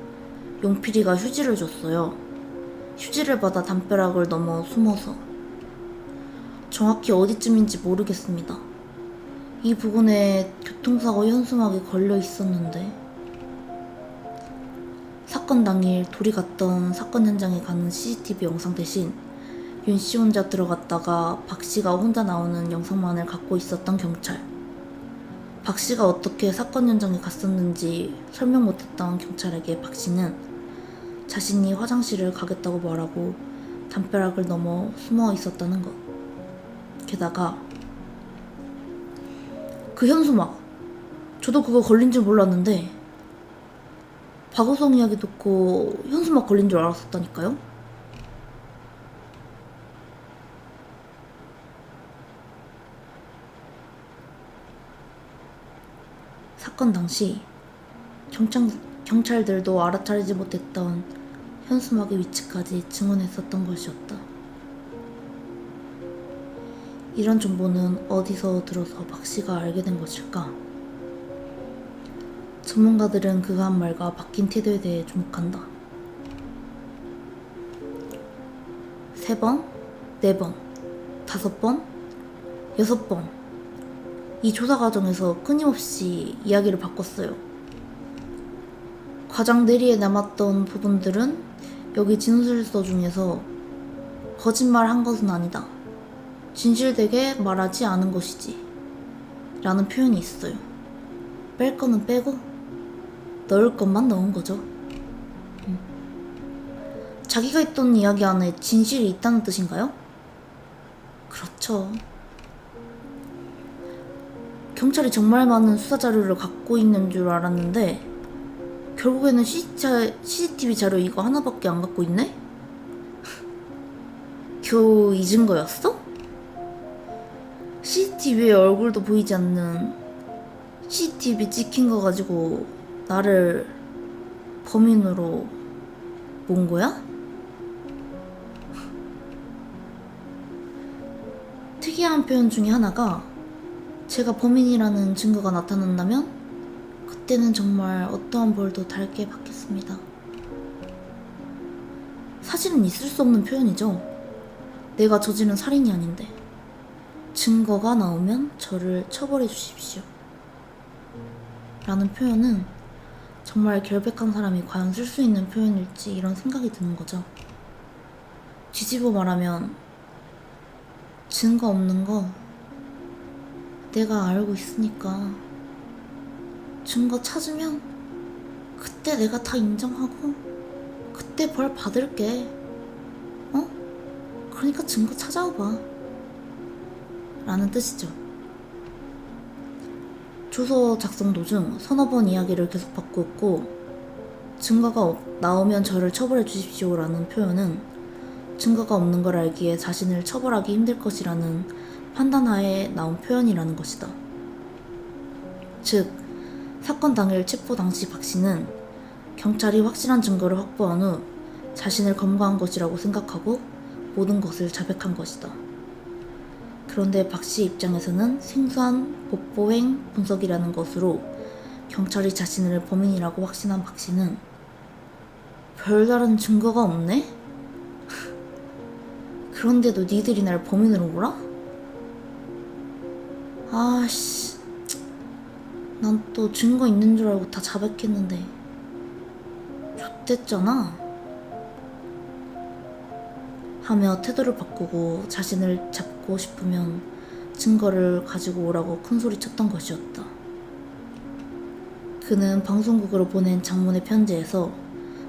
용필이가 휴지를 줬어요. 휴지를 받아 담벼락을 넘어 숨어서. 정확히 어디쯤인지 모르겠습니다. 이 부근에 교통사고 현수막이 걸려 있었는데 사건 당일 둘이 갔던 사건 현장에 가는 CCTV 영상 대신 윤 씨 혼자 들어갔다가 박 씨가 혼자 나오는 영상만을 갖고 있었던 경찰. 박 씨가 어떻게 사건 현장에 갔었는지 설명 못했던 경찰에게 박 씨는 자신이 화장실을 가겠다고 말하고 담벼락을 넘어 숨어 있었다는 것. 게다가 그 현수막, 저도 그거 걸린 줄 몰랐는데 박우성 이야기 듣고 현수막 걸린 줄 알았었다니까요. 사건 당시 경찰들도 알아차리지 못했던 현수막의 위치까지 증언했었던 것이었다. 이런 정보는 어디서 들어서 박 씨가 알게 된 것일까? 전문가들은 그가 한 말과 바뀐 태도에 대해 주목한다. 3번, 4번, 5번, 6번 이 조사 과정에서 끊임없이 이야기를 바꿨어요. 과장 내리에 남았던 부분들은 여기 진술서 중에서 거짓말 한 것은 아니다. 진실되게 말하지 않은 것이지. 라는 표현이 있어요. 뺄 거는 빼고 넣을 것만 넣은 거죠. 자기가 했던 이야기 안에 진실이 있다는 뜻인가요? 그렇죠. 경찰이 정말 많은 수사 자료를 갖고 있는 줄 알았는데 결국에는 CCTV 자료 이거 하나밖에 안 갖고 있네? 겨우 잊은 거였어? CCTV에 얼굴도 보이지 않는 CCTV 찍힌 거 가지고 나를 범인으로 본 거야? 특이한 표현 중에 하나가 제가 범인이라는 증거가 나타난다면 그때는 정말 어떠한 벌도 달게 받겠습니다. 사실은 있을 수 없는 표현이죠. 내가 저지른 살인이 아닌데 증거가 나오면 저를 처벌해 주십시오. 라는 표현은 정말 결백한 사람이 과연 쓸 수 있는 표현일지 이런 생각이 드는 거죠. 뒤집어 말하면 증거 없는 거 내가 알고 있으니까 증거 찾으면 그때 내가 다 인정하고 그때 벌 받을게. 그러니까 증거 찾아와봐. 라는 뜻이죠. 조서 작성 도중 서너 번 이야기를 계속 바꾸었고 증거가 나오면 저를 처벌해 주십시오 라는 표현은 증거가 없는 걸 알기에 자신을 처벌하기 힘들 것이라는 판단하에 나온 표현이라는 것이다. 즉, 사건 당일 체포 당시 박 씨는 경찰이 확실한 증거를 확보한 후 자신을 검거한 것이라고 생각하고 모든 것을 자백한 것이다. 그런데 박 씨 입장에서는 생소한 복보행 분석이라는 것으로 경찰이 자신을 범인이라고 확신한 박 씨는 별다른 증거가 없네? 그런데도 니들이 날 범인으로 몰아? 아씨, 난 또 증거 있는 줄 알고 다 자백했는데 좆됐잖아 하며 태도를 바꾸고 자신을 잡고 싶으면 증거를 가지고 오라고 큰소리쳤던 것이었다. 그는 방송국으로 보낸 장문의 편지에서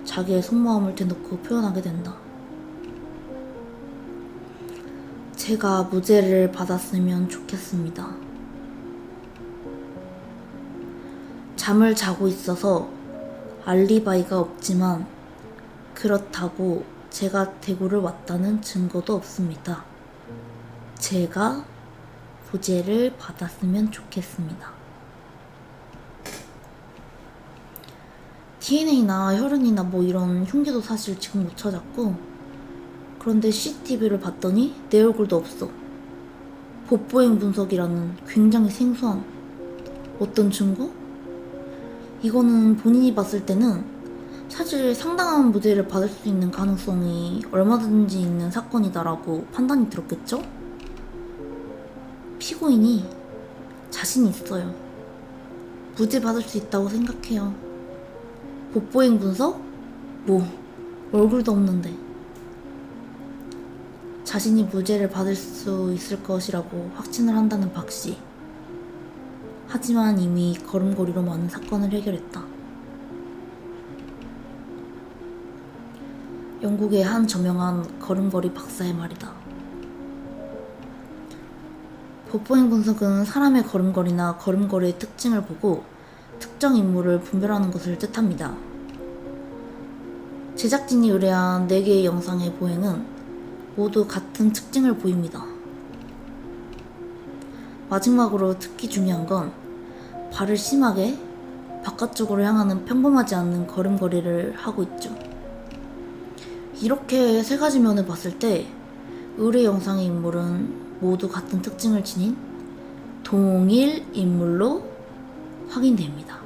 자기의 속마음을 대놓고 표현하게 된다. 제가 무죄를 받았으면 좋겠습니다. 잠을 자고 있어서 알리바이가 없지만 그렇다고 제가 대구를 왔다는 증거도 없습니다. 제가 무죄를 받았으면 좋겠습니다. DNA나 혈흔이나 뭐 이런 흉기도 사실 지금 못 찾았고 그런데 CCTV를 봤더니 내 얼굴도 없어. 복보행 분석이라는 굉장히 생소한 어떤 증거? 이거는 본인이 봤을 때는 사실 상당한 무죄를 받을 수 있는 가능성이 얼마든지 있는 사건이다라고 판단이 들었겠죠? 피고인이 자신이 있어요. 무죄 받을 수 있다고 생각해요. 복보행 분석? 뭐 얼굴도 없는데 자신이 무죄를 받을 수 있을 것이라고 확신을 한다는 박씨. 하지만 이미 걸음걸이로 많은 사건을 해결했다. 영국의 한 저명한 걸음걸이 박사의 말이다. 복보행 분석은 사람의 걸음걸이나 걸음걸이의 특징을 보고 특정 인물을 분별하는 것을 뜻합니다. 제작진이 의뢰한 4개의 영상의 보행은 모두 같은 특징을 보입니다. 마지막으로 특히 중요한 건 발을 심하게 바깥쪽으로 향하는 평범하지 않은 걸음걸이를 하고 있죠. 이렇게 3가지 면을 봤을 때 의뢰 영상의 인물은 모두 같은 특징을 지닌 동일 인물로 확인됩니다.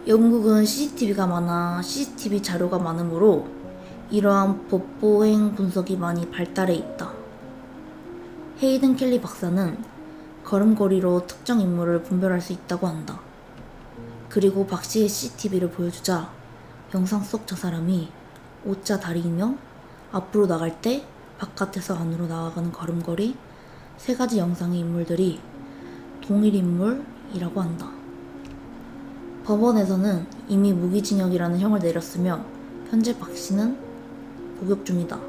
영국은 CCTV가 많아 CCTV 자료가 많으므로 이러한 복보행 분석이 많이 발달해 있다. 헤이든 켈리 박사는 걸음걸이로 특정 인물을 분별할 수 있다고 한다. 그리고 박 씨의 CCTV를 보여주자 영상 속 저 사람이 O자 다리이며 앞으로 나갈 때 바깥에서 안으로 나아가는 걸음걸이 3가지 영상의 인물들이 동일 인물이라고 한다. 법원에서는 이미 무기징역이라는 형을 내렸으며 현재 박 씨는 복역 중이다.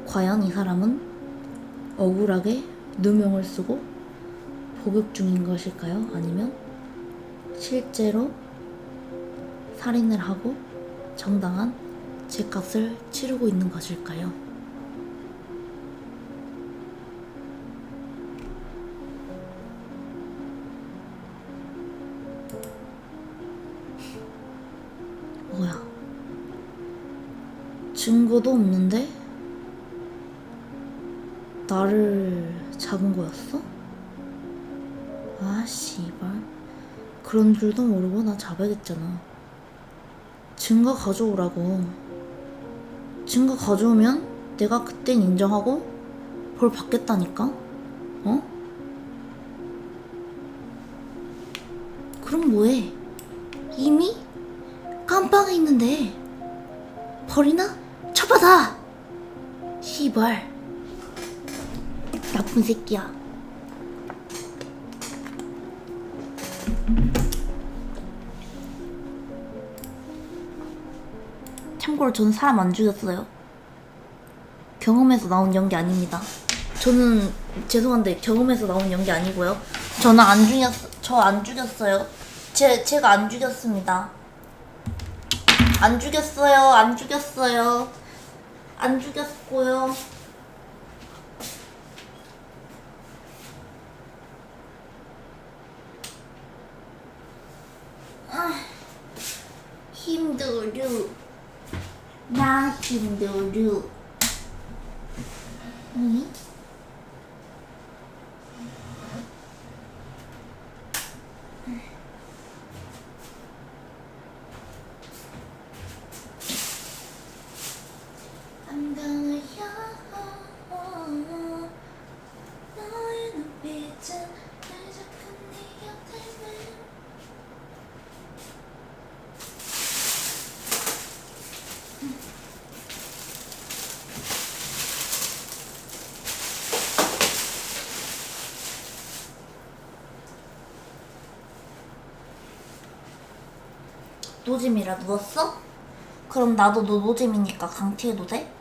과연 이 사람은 억울하게 누명을 쓰고 복역 중인 것일까요? 아니면 실제로 살인을 하고 정당한 죗값을 치르고 있는 것일까요? 뭐야? 증거도 없는데 나를 잡은 거였어? 아 씨발, 그런 줄도 모르고 나 잡아야겠잖아. 증거 가져오라고. 증거 가져오면 내가 그땐 인정하고 벌 받겠다니까? 어? 그럼 뭐해? 이미 깜빵에 있는데 벌이나 쳐받아! 씨발, 나쁜 새끼야. 참고로 저는 사람 안 죽였어요. 경험에서 나온 연기 아닙니다. 저는 죄송한데 경험에서 나온 연기 아니고요. 저는 저 안 죽였어요. 제가 안 죽였습니다. 안 죽였어요. 안 죽였어요. 안 죽였고요. 힘들어. 나 힘들어. 응? I'm gonna 너의 눈빛은 날 자꾸 네 곁에 노잼이라 누웠어? 그럼 나도 너 노잼이니까 강티해도 돼?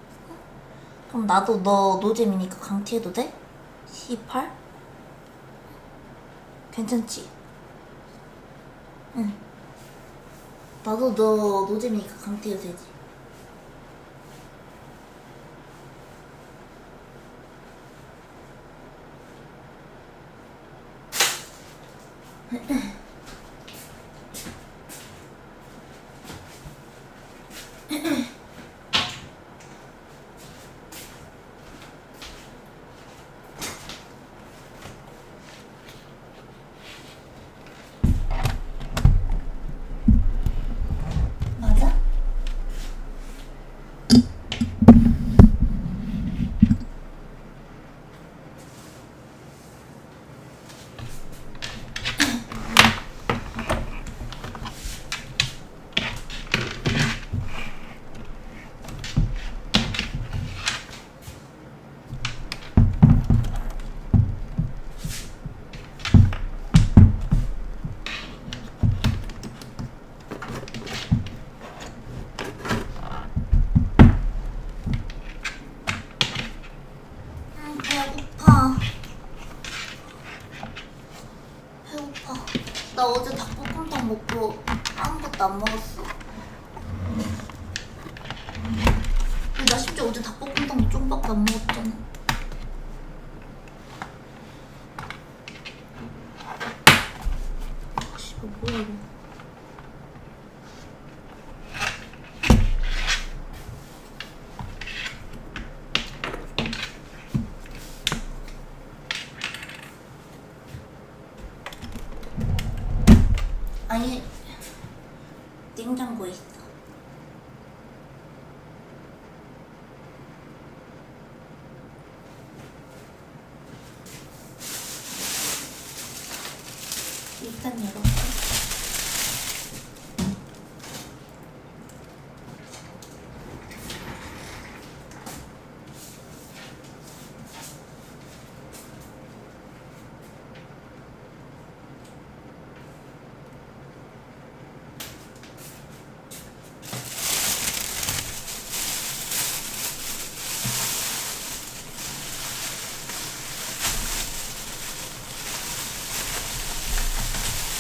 그럼 나도 너 노잼이니까 강티해도 돼? 18? 괜찮지? 응. 나도 너 노잼이니까 강티해도 되지. 맞아? 배고파. 배고파. 나 어제 닭볶음탕 먹고 아무것도 안 먹었어. 나 심지어 어제 닭볶음탕 좀밖에 안 먹었잖아. 아, 씨발 뭐야 이거. 아니, 냉장고에 있어. 일단 열어.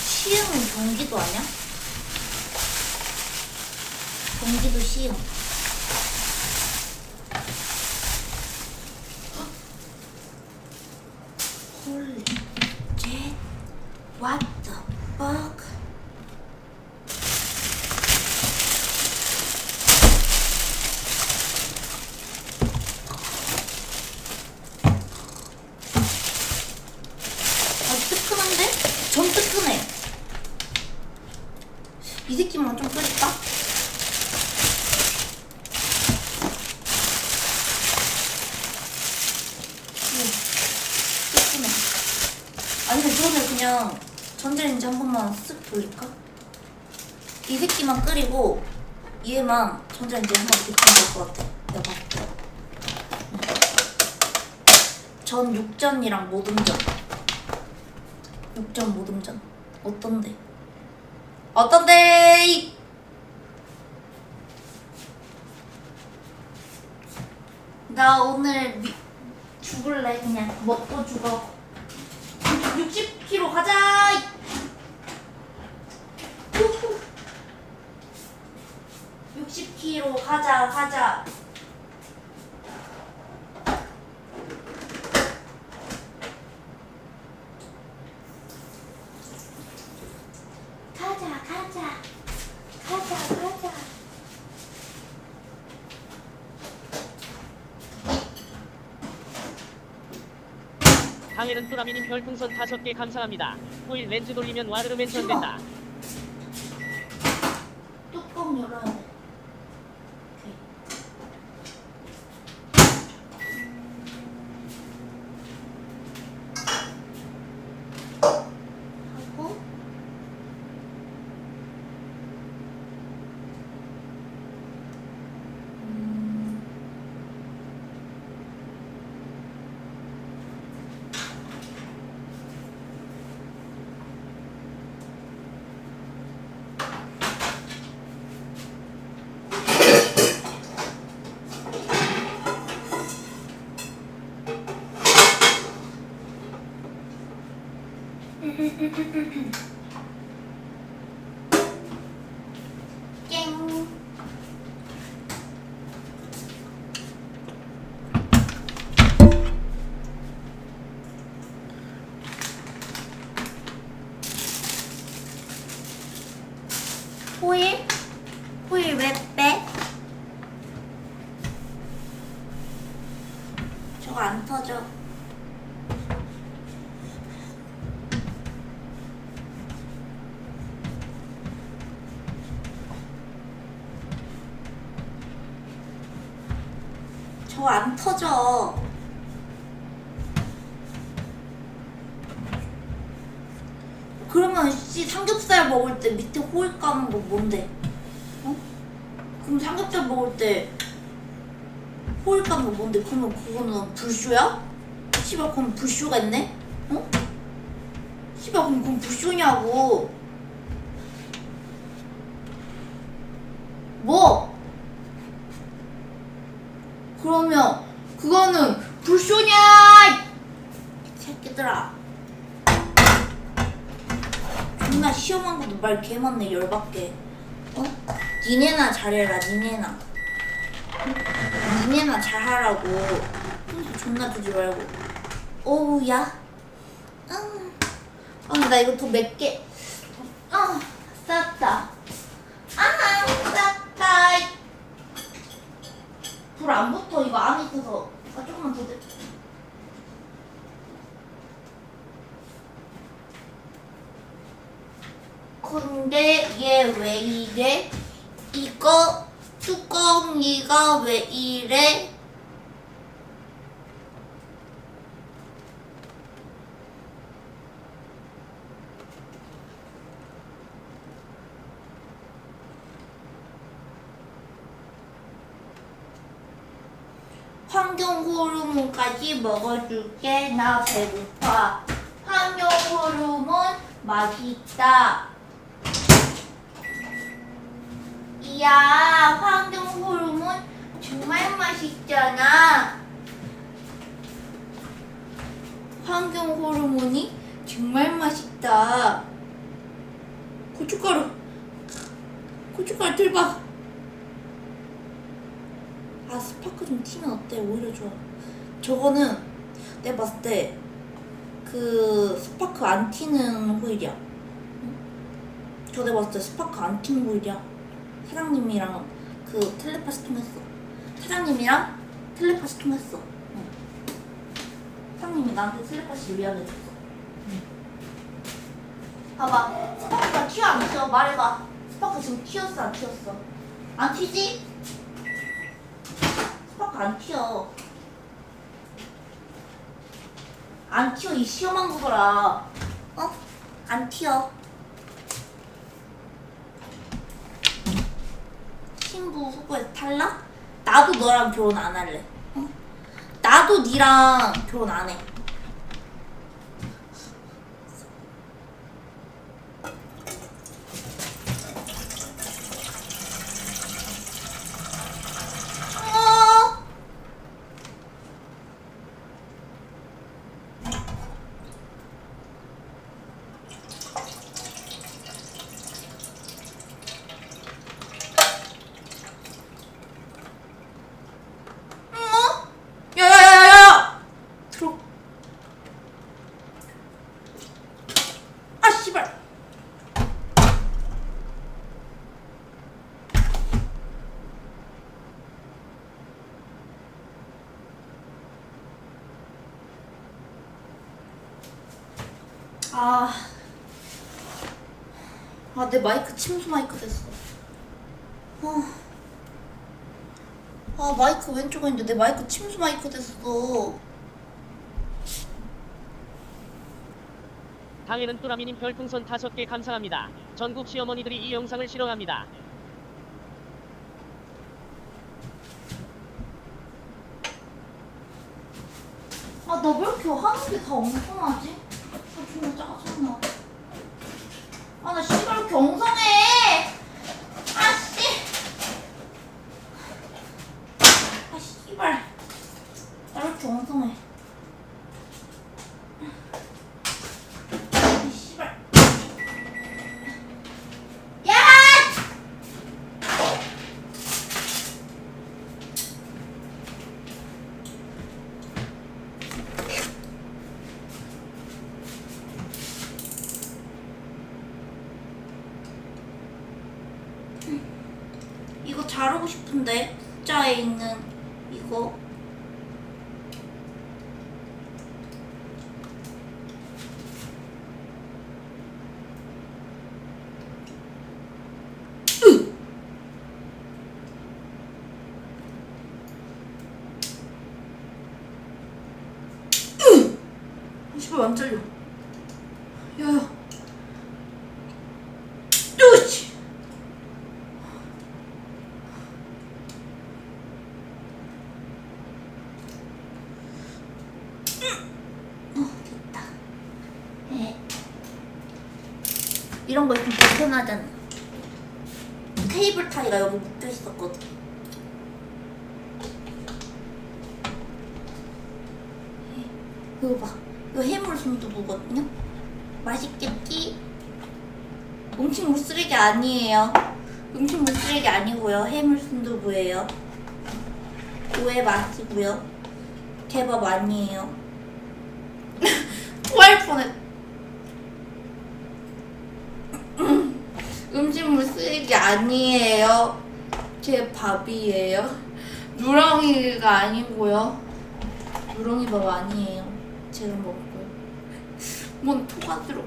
시흥은 경기도 아니야? 경기도 시흥. Holy shit. What the fuck? 뜨끈한데? 전 뜨끈해. 이 새끼만 좀 끓일까? 뜨끈해. 아니면 그러면 그냥 전자레인지 한 번만 쓱 돌릴까? 이 새끼만 끓이고 얘만 전자레인지 한 번 이렇게 돌면 될 것 같아. 내가 봤을 전 육전이랑 모듬전. 육전 모듬전 어떤데? 어떤데? 나 오늘 죽을래. 그냥 먹고 죽어. 60kg 가자. 60kg 가자. 가자. 강혜른 또라미님 별풍선 5개 감사합니다. 호일 렌즈 돌리면 와르르 멘션 된다. 뚜껑 열어야 돼. 오케이. 하고 땡. 호일 왜 빼? 저거 안 터져. 저거 안 터져. 그러면 삼겹살 먹을 때 밑에 호일 까는 거 뭔데? 어? 그럼 삼겹살 먹을 때 호일 까는 거 뭔데? 그러면 그거는 불쇼야? 씨발 그럼 불쇼겠네? 어? 씨발 그럼 불쇼냐고. 뭐? 그러면 그거는 불쇼냐? 이 새끼들아. 존나 시험한 것도 말 개 많네. 열받게. 어? 니네나 잘해라. 니네나 잘하라고. 혼수 존나 주지 말고. 어우 야. 나 이거 더 맵게. 쌌다. 쌌다. 불 안 붙어. 이거 안에 있어서. 조금만 더 돼. 근데 얘 왜 이래? 이거 뚜껑이가 왜 이래? 환경 호르몬까지 먹어줄게. 나 배고파. 환경 호르몬 맛있다. 이야, 환경 호르몬 정말 맛있잖아. 환경 호르몬이 정말 맛있다. 고춧가루 대박. 아, 스파크 좀 튀면 어때? 오히려 좋아. 저거는 내가 봤을 때 그 스파크 안 튀는 호일이야. 응? 저 내가 봤을 때 스파크 안 튀는 호일이야. 사장님이랑 그 텔레파시 통했어. 사장님이랑 텔레파시 통했어. 응. 사장님이 나한테 텔레파시 이야기해줬어. 응. 봐봐, 스파크가 튀어 안 튀어? 말해봐. 스파크 지금 튀었어 안 튀었어? 안 튀지? 스파크 안 튀어. 안 튀어, 이 시험한 거더라. 어? 안 튀어. 신부 후보에서 탈락? 나도 너랑 결혼 안 할래. 어? 나도 니랑 결혼 안 해. 야야야야야! 들어. 아 씨발. 내 마이크 침수 마이크 됐어. 마이크 왼쪽에 있는데 내 마이크 침수 마이크 됐어. 당에는 또라미님 별풍선 5개 감사합니다. 전국 시어머니들이 이 영상을 싫어합니다. 나 왜 이렇게 하는 게 다 엉성하지? 정말 짜증나. 나 씨발 이렇게 엉성해. 씨발. 나 왜 이렇게 엉성해. 씨발. 야! 이거 자르고 싶은데 숫자에 있는 이거. 씨발 안 잘려. 야야. 으치. 됐다. 이런 거 있으면 불편하잖아. 케이블 타이가 여기 묶여 있었거든. 이거 봐. 이거 해물 순두부거든요. 맛있겠지? 음식물 쓰레기 아니에요. 음식물 쓰레기 아니고요. 해물 순두부예요. 오해 마시고요. 개밥 아니에요. 토할 뻔했. 음식물 쓰레기 아니에요. 제 밥이에요. 누렁이가 아니고요. 누렁이 밥 아니에요. 제가 먹고요. 뭔 토가 들어.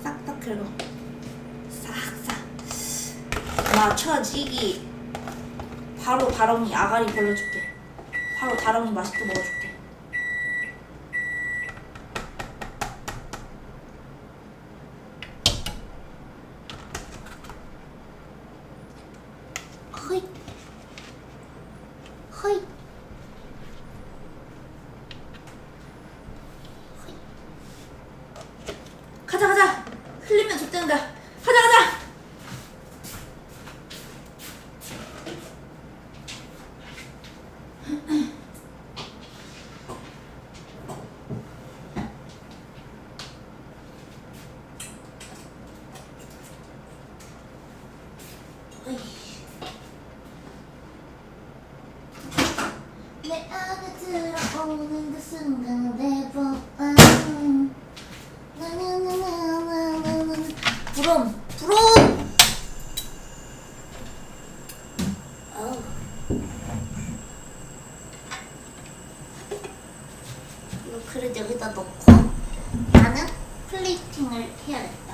싹싹 긁어. 싹싹. 맞춰지기. 바로 다롱이 아가리 벌려줄게. 바로 다롱이 맛있게 먹어줄게. 내 안에 들어오는 그 순간 내 봄. 부럼. 아우. 이거 그릇 여기다 넣고 나는 플레이팅을 해야겠다.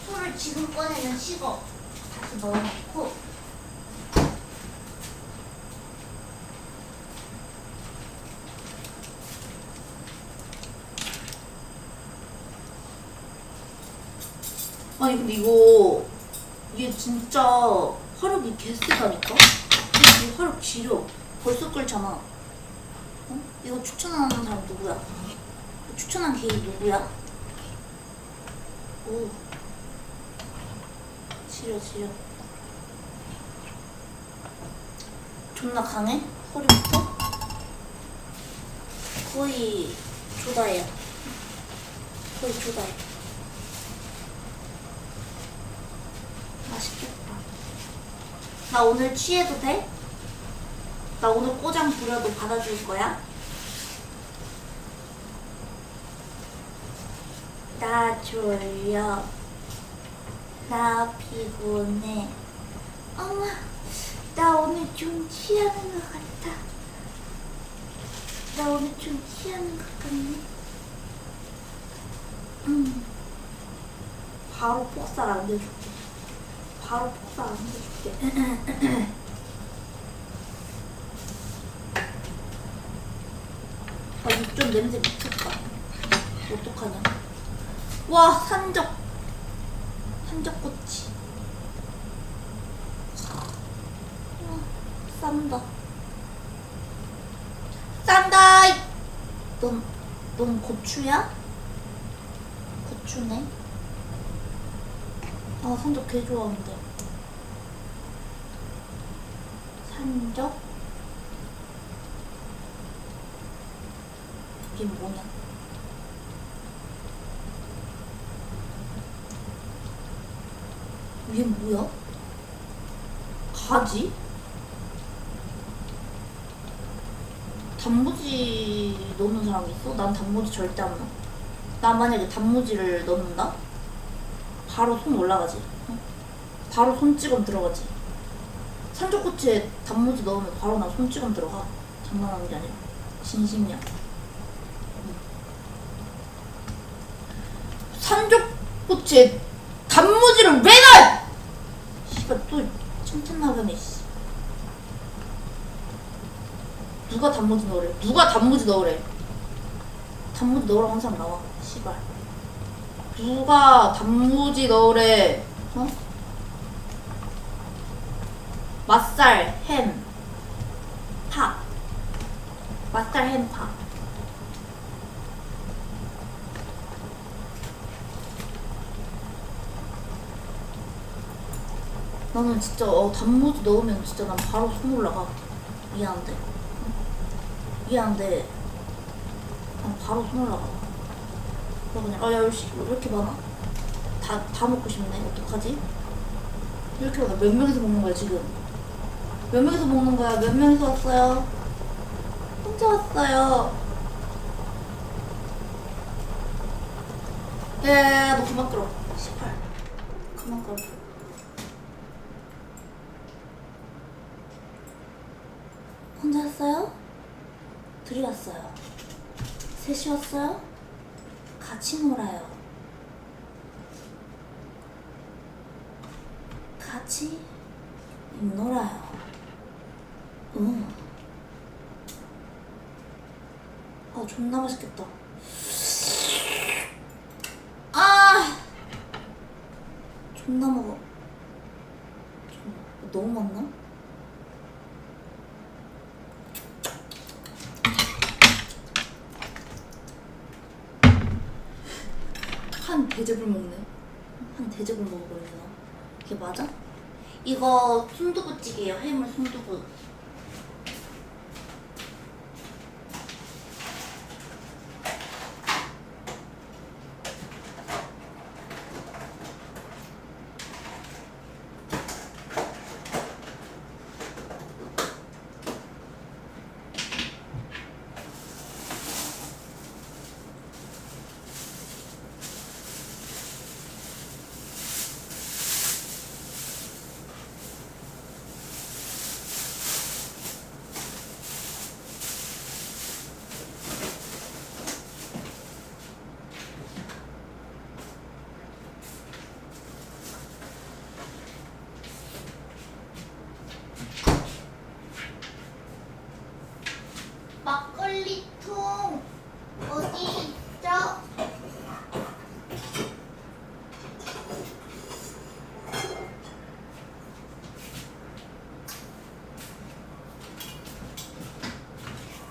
술을 지금 꺼내면 식어. 다시 넣어놓고. 아니 근데 이게 진짜 화력이 개쎄다니까? 이 화력 지려. 벌써 끓잖아. 어? 이거 추천하는 사람 누구야? 추천한 개인 누구야? 오. 지려. 존나 강해? 허리부터? 거의 조다예요. 거의 조다해. 맛있겠다. 나 오늘 취해도 돼? 나 오늘 꼬장 부려도 받아줄 거야? 나 졸려. 나 피곤해. 엄마, 나 오늘 좀 취하는 것 같아. 나 오늘 좀 취하는 것 같네. 바로 폭살 안겨줄게. 바로 폭살 안겨줄게. 아, 육전 냄새 미쳤다. 어떡하냐. 와, 산적꼬치. 싼다. 넌 고추야? 고추네. 아, 산적 개 좋아하는데. 산적? 이게 뭐냐? 이게 뭐야? 가지? 단무지 넣는 사람 있어? 난 단무지 절대 안 넣어. 난 만약에 단무지를 넣는다? 바로 손 올라가지. 어? 바로 손찌검 들어가지. 산적꼬치에 단무지 넣으면 바로 나 손찌검 들어가. 장난하는 게 아니라 진심이야. 산적꼬치에 단무지를 왜 넣어! 씨발 또 칭찬나가네. 씨. 누가 단무지 넣으래? 누가 단무지 넣으래? 단무지 넣으라고 한 사람 나와. 씨발. 누가 단무지 넣으래? 어? 맛살, 햄, 파. 맛살, 햄, 파. 나는 진짜 단무지 넣으면 진짜 난 바로 손 올라가. 미안한데. 미안한데 난 바로 손 올라가. 나 그냥 야 왜 이렇게 많아? 다 먹고 싶네. 어떡하지? 이렇게 많아. 몇 명이서 먹는 거야 지금? 몇 명이서 먹는 거야? 몇 명이서 왔어요? 혼자 왔어요. 야야야 너 그만 끌어. 18 그만 끌어. 혼자 왔어요? 둘이 왔어요. 셋이 왔어요? 같이 놀아요. 같이 놀아요. 존나 맛있겠다. 아 존나 먹어. 너무 많나? 한 대접을 먹네. 한 대접을 먹어버리네 나. 이게 맞아? 이거 순두부찌개예요. 해물 순두부. 막걸리통 어디 있죠?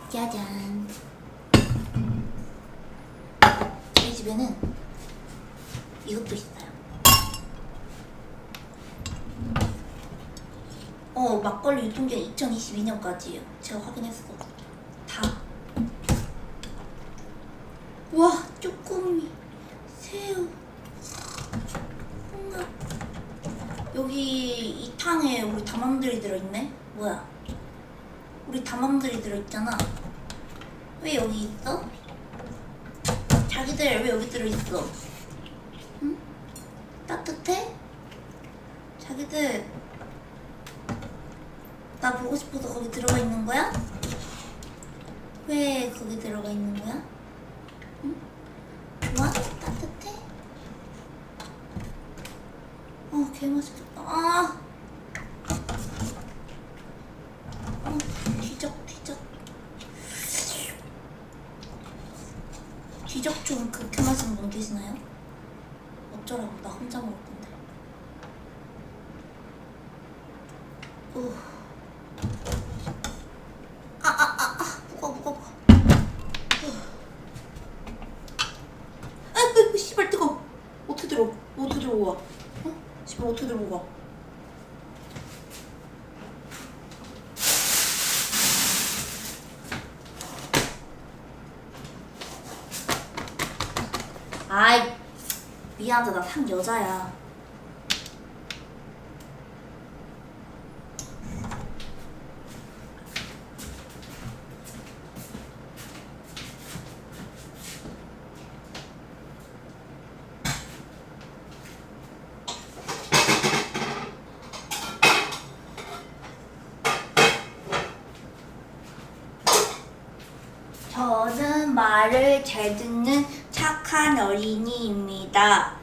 짜잔. 저희 집에는 이것도 있어요. 막걸리 유통기한 2022년까지예요. 제가 확인했어. 다. 와, 쪼꼬미, 새우, 홍합. 여기 이 탕에 우리 담함들이 들어있네? 뭐야? 우리 담함들이 들어있잖아. 왜 여기 있어? 자기들 왜 여기 들어있어? 응? 따뜻해? 자기들 나 보고 싶어서 거기 들어가 있는 거야? 왜 거기 들어가 있는 거야? 응? 좋아? 따뜻해? 개 맛있겠다. 뒤적. 뒤적 좀 그렇게 마시는 분 계시나요? 어쩌라고, 나 혼자 먹을 건데. 무거워. 씨발 뜨거워. 어떻게 들어오고 와? 씨발 어떻게 들어오고 와? 아이 미안하다. 나 상 여자야. 저는 말을 잘 듣는 착한 어린이입니다.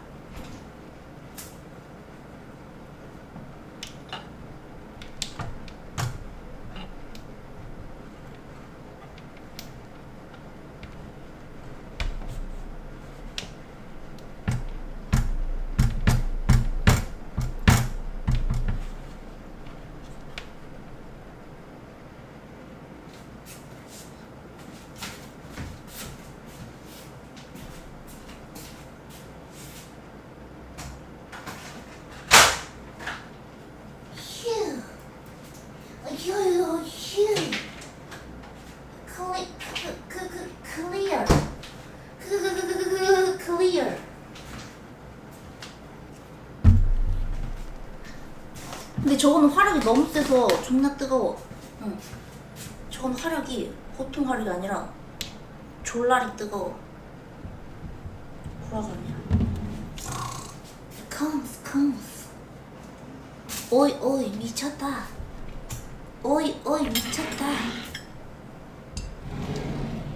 클리어. 근데 저거는 화력이 너무 세서 존나 뜨거워. 응. 저건 화력이 보통 화력이 아니라 졸라리 뜨거워. 구라가 아니라. 컴스. 오이 미쳤다. 오이 미쳤다.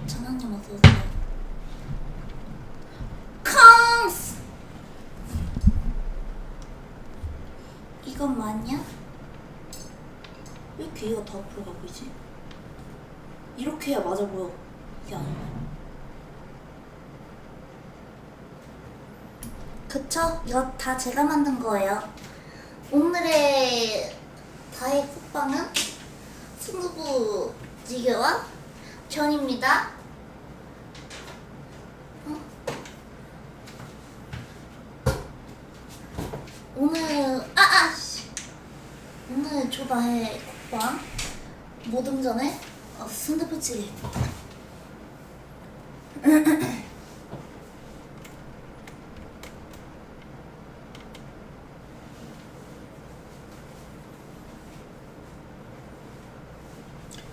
전화님 어서오세요. 컴스. 이건 맞냐? 왜 귀가 더 앞으로 가고 있지? 이렇게 해야 맞아 보여. 이게 아니야. 그쵸? 이거 다 제가 만든 거예요. 오늘의 다의 국방은 순두부찌개와 전입니다. 오늘 오늘 조다의 국방 모듬 전에 순두부찌개.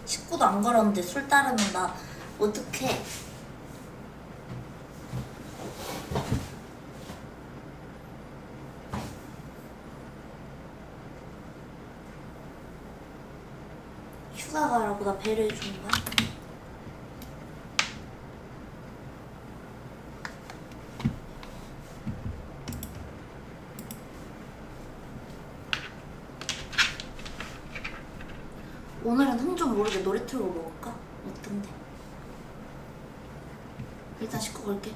식구도 안 걸었는데 술 따르면 나 어떡해. 휴가 가라고 나 배려해 주는 거야? 오늘은 흥 좀 모르게 노래 틀고 먹을까? 어떤데? 일단 씻고 갈게.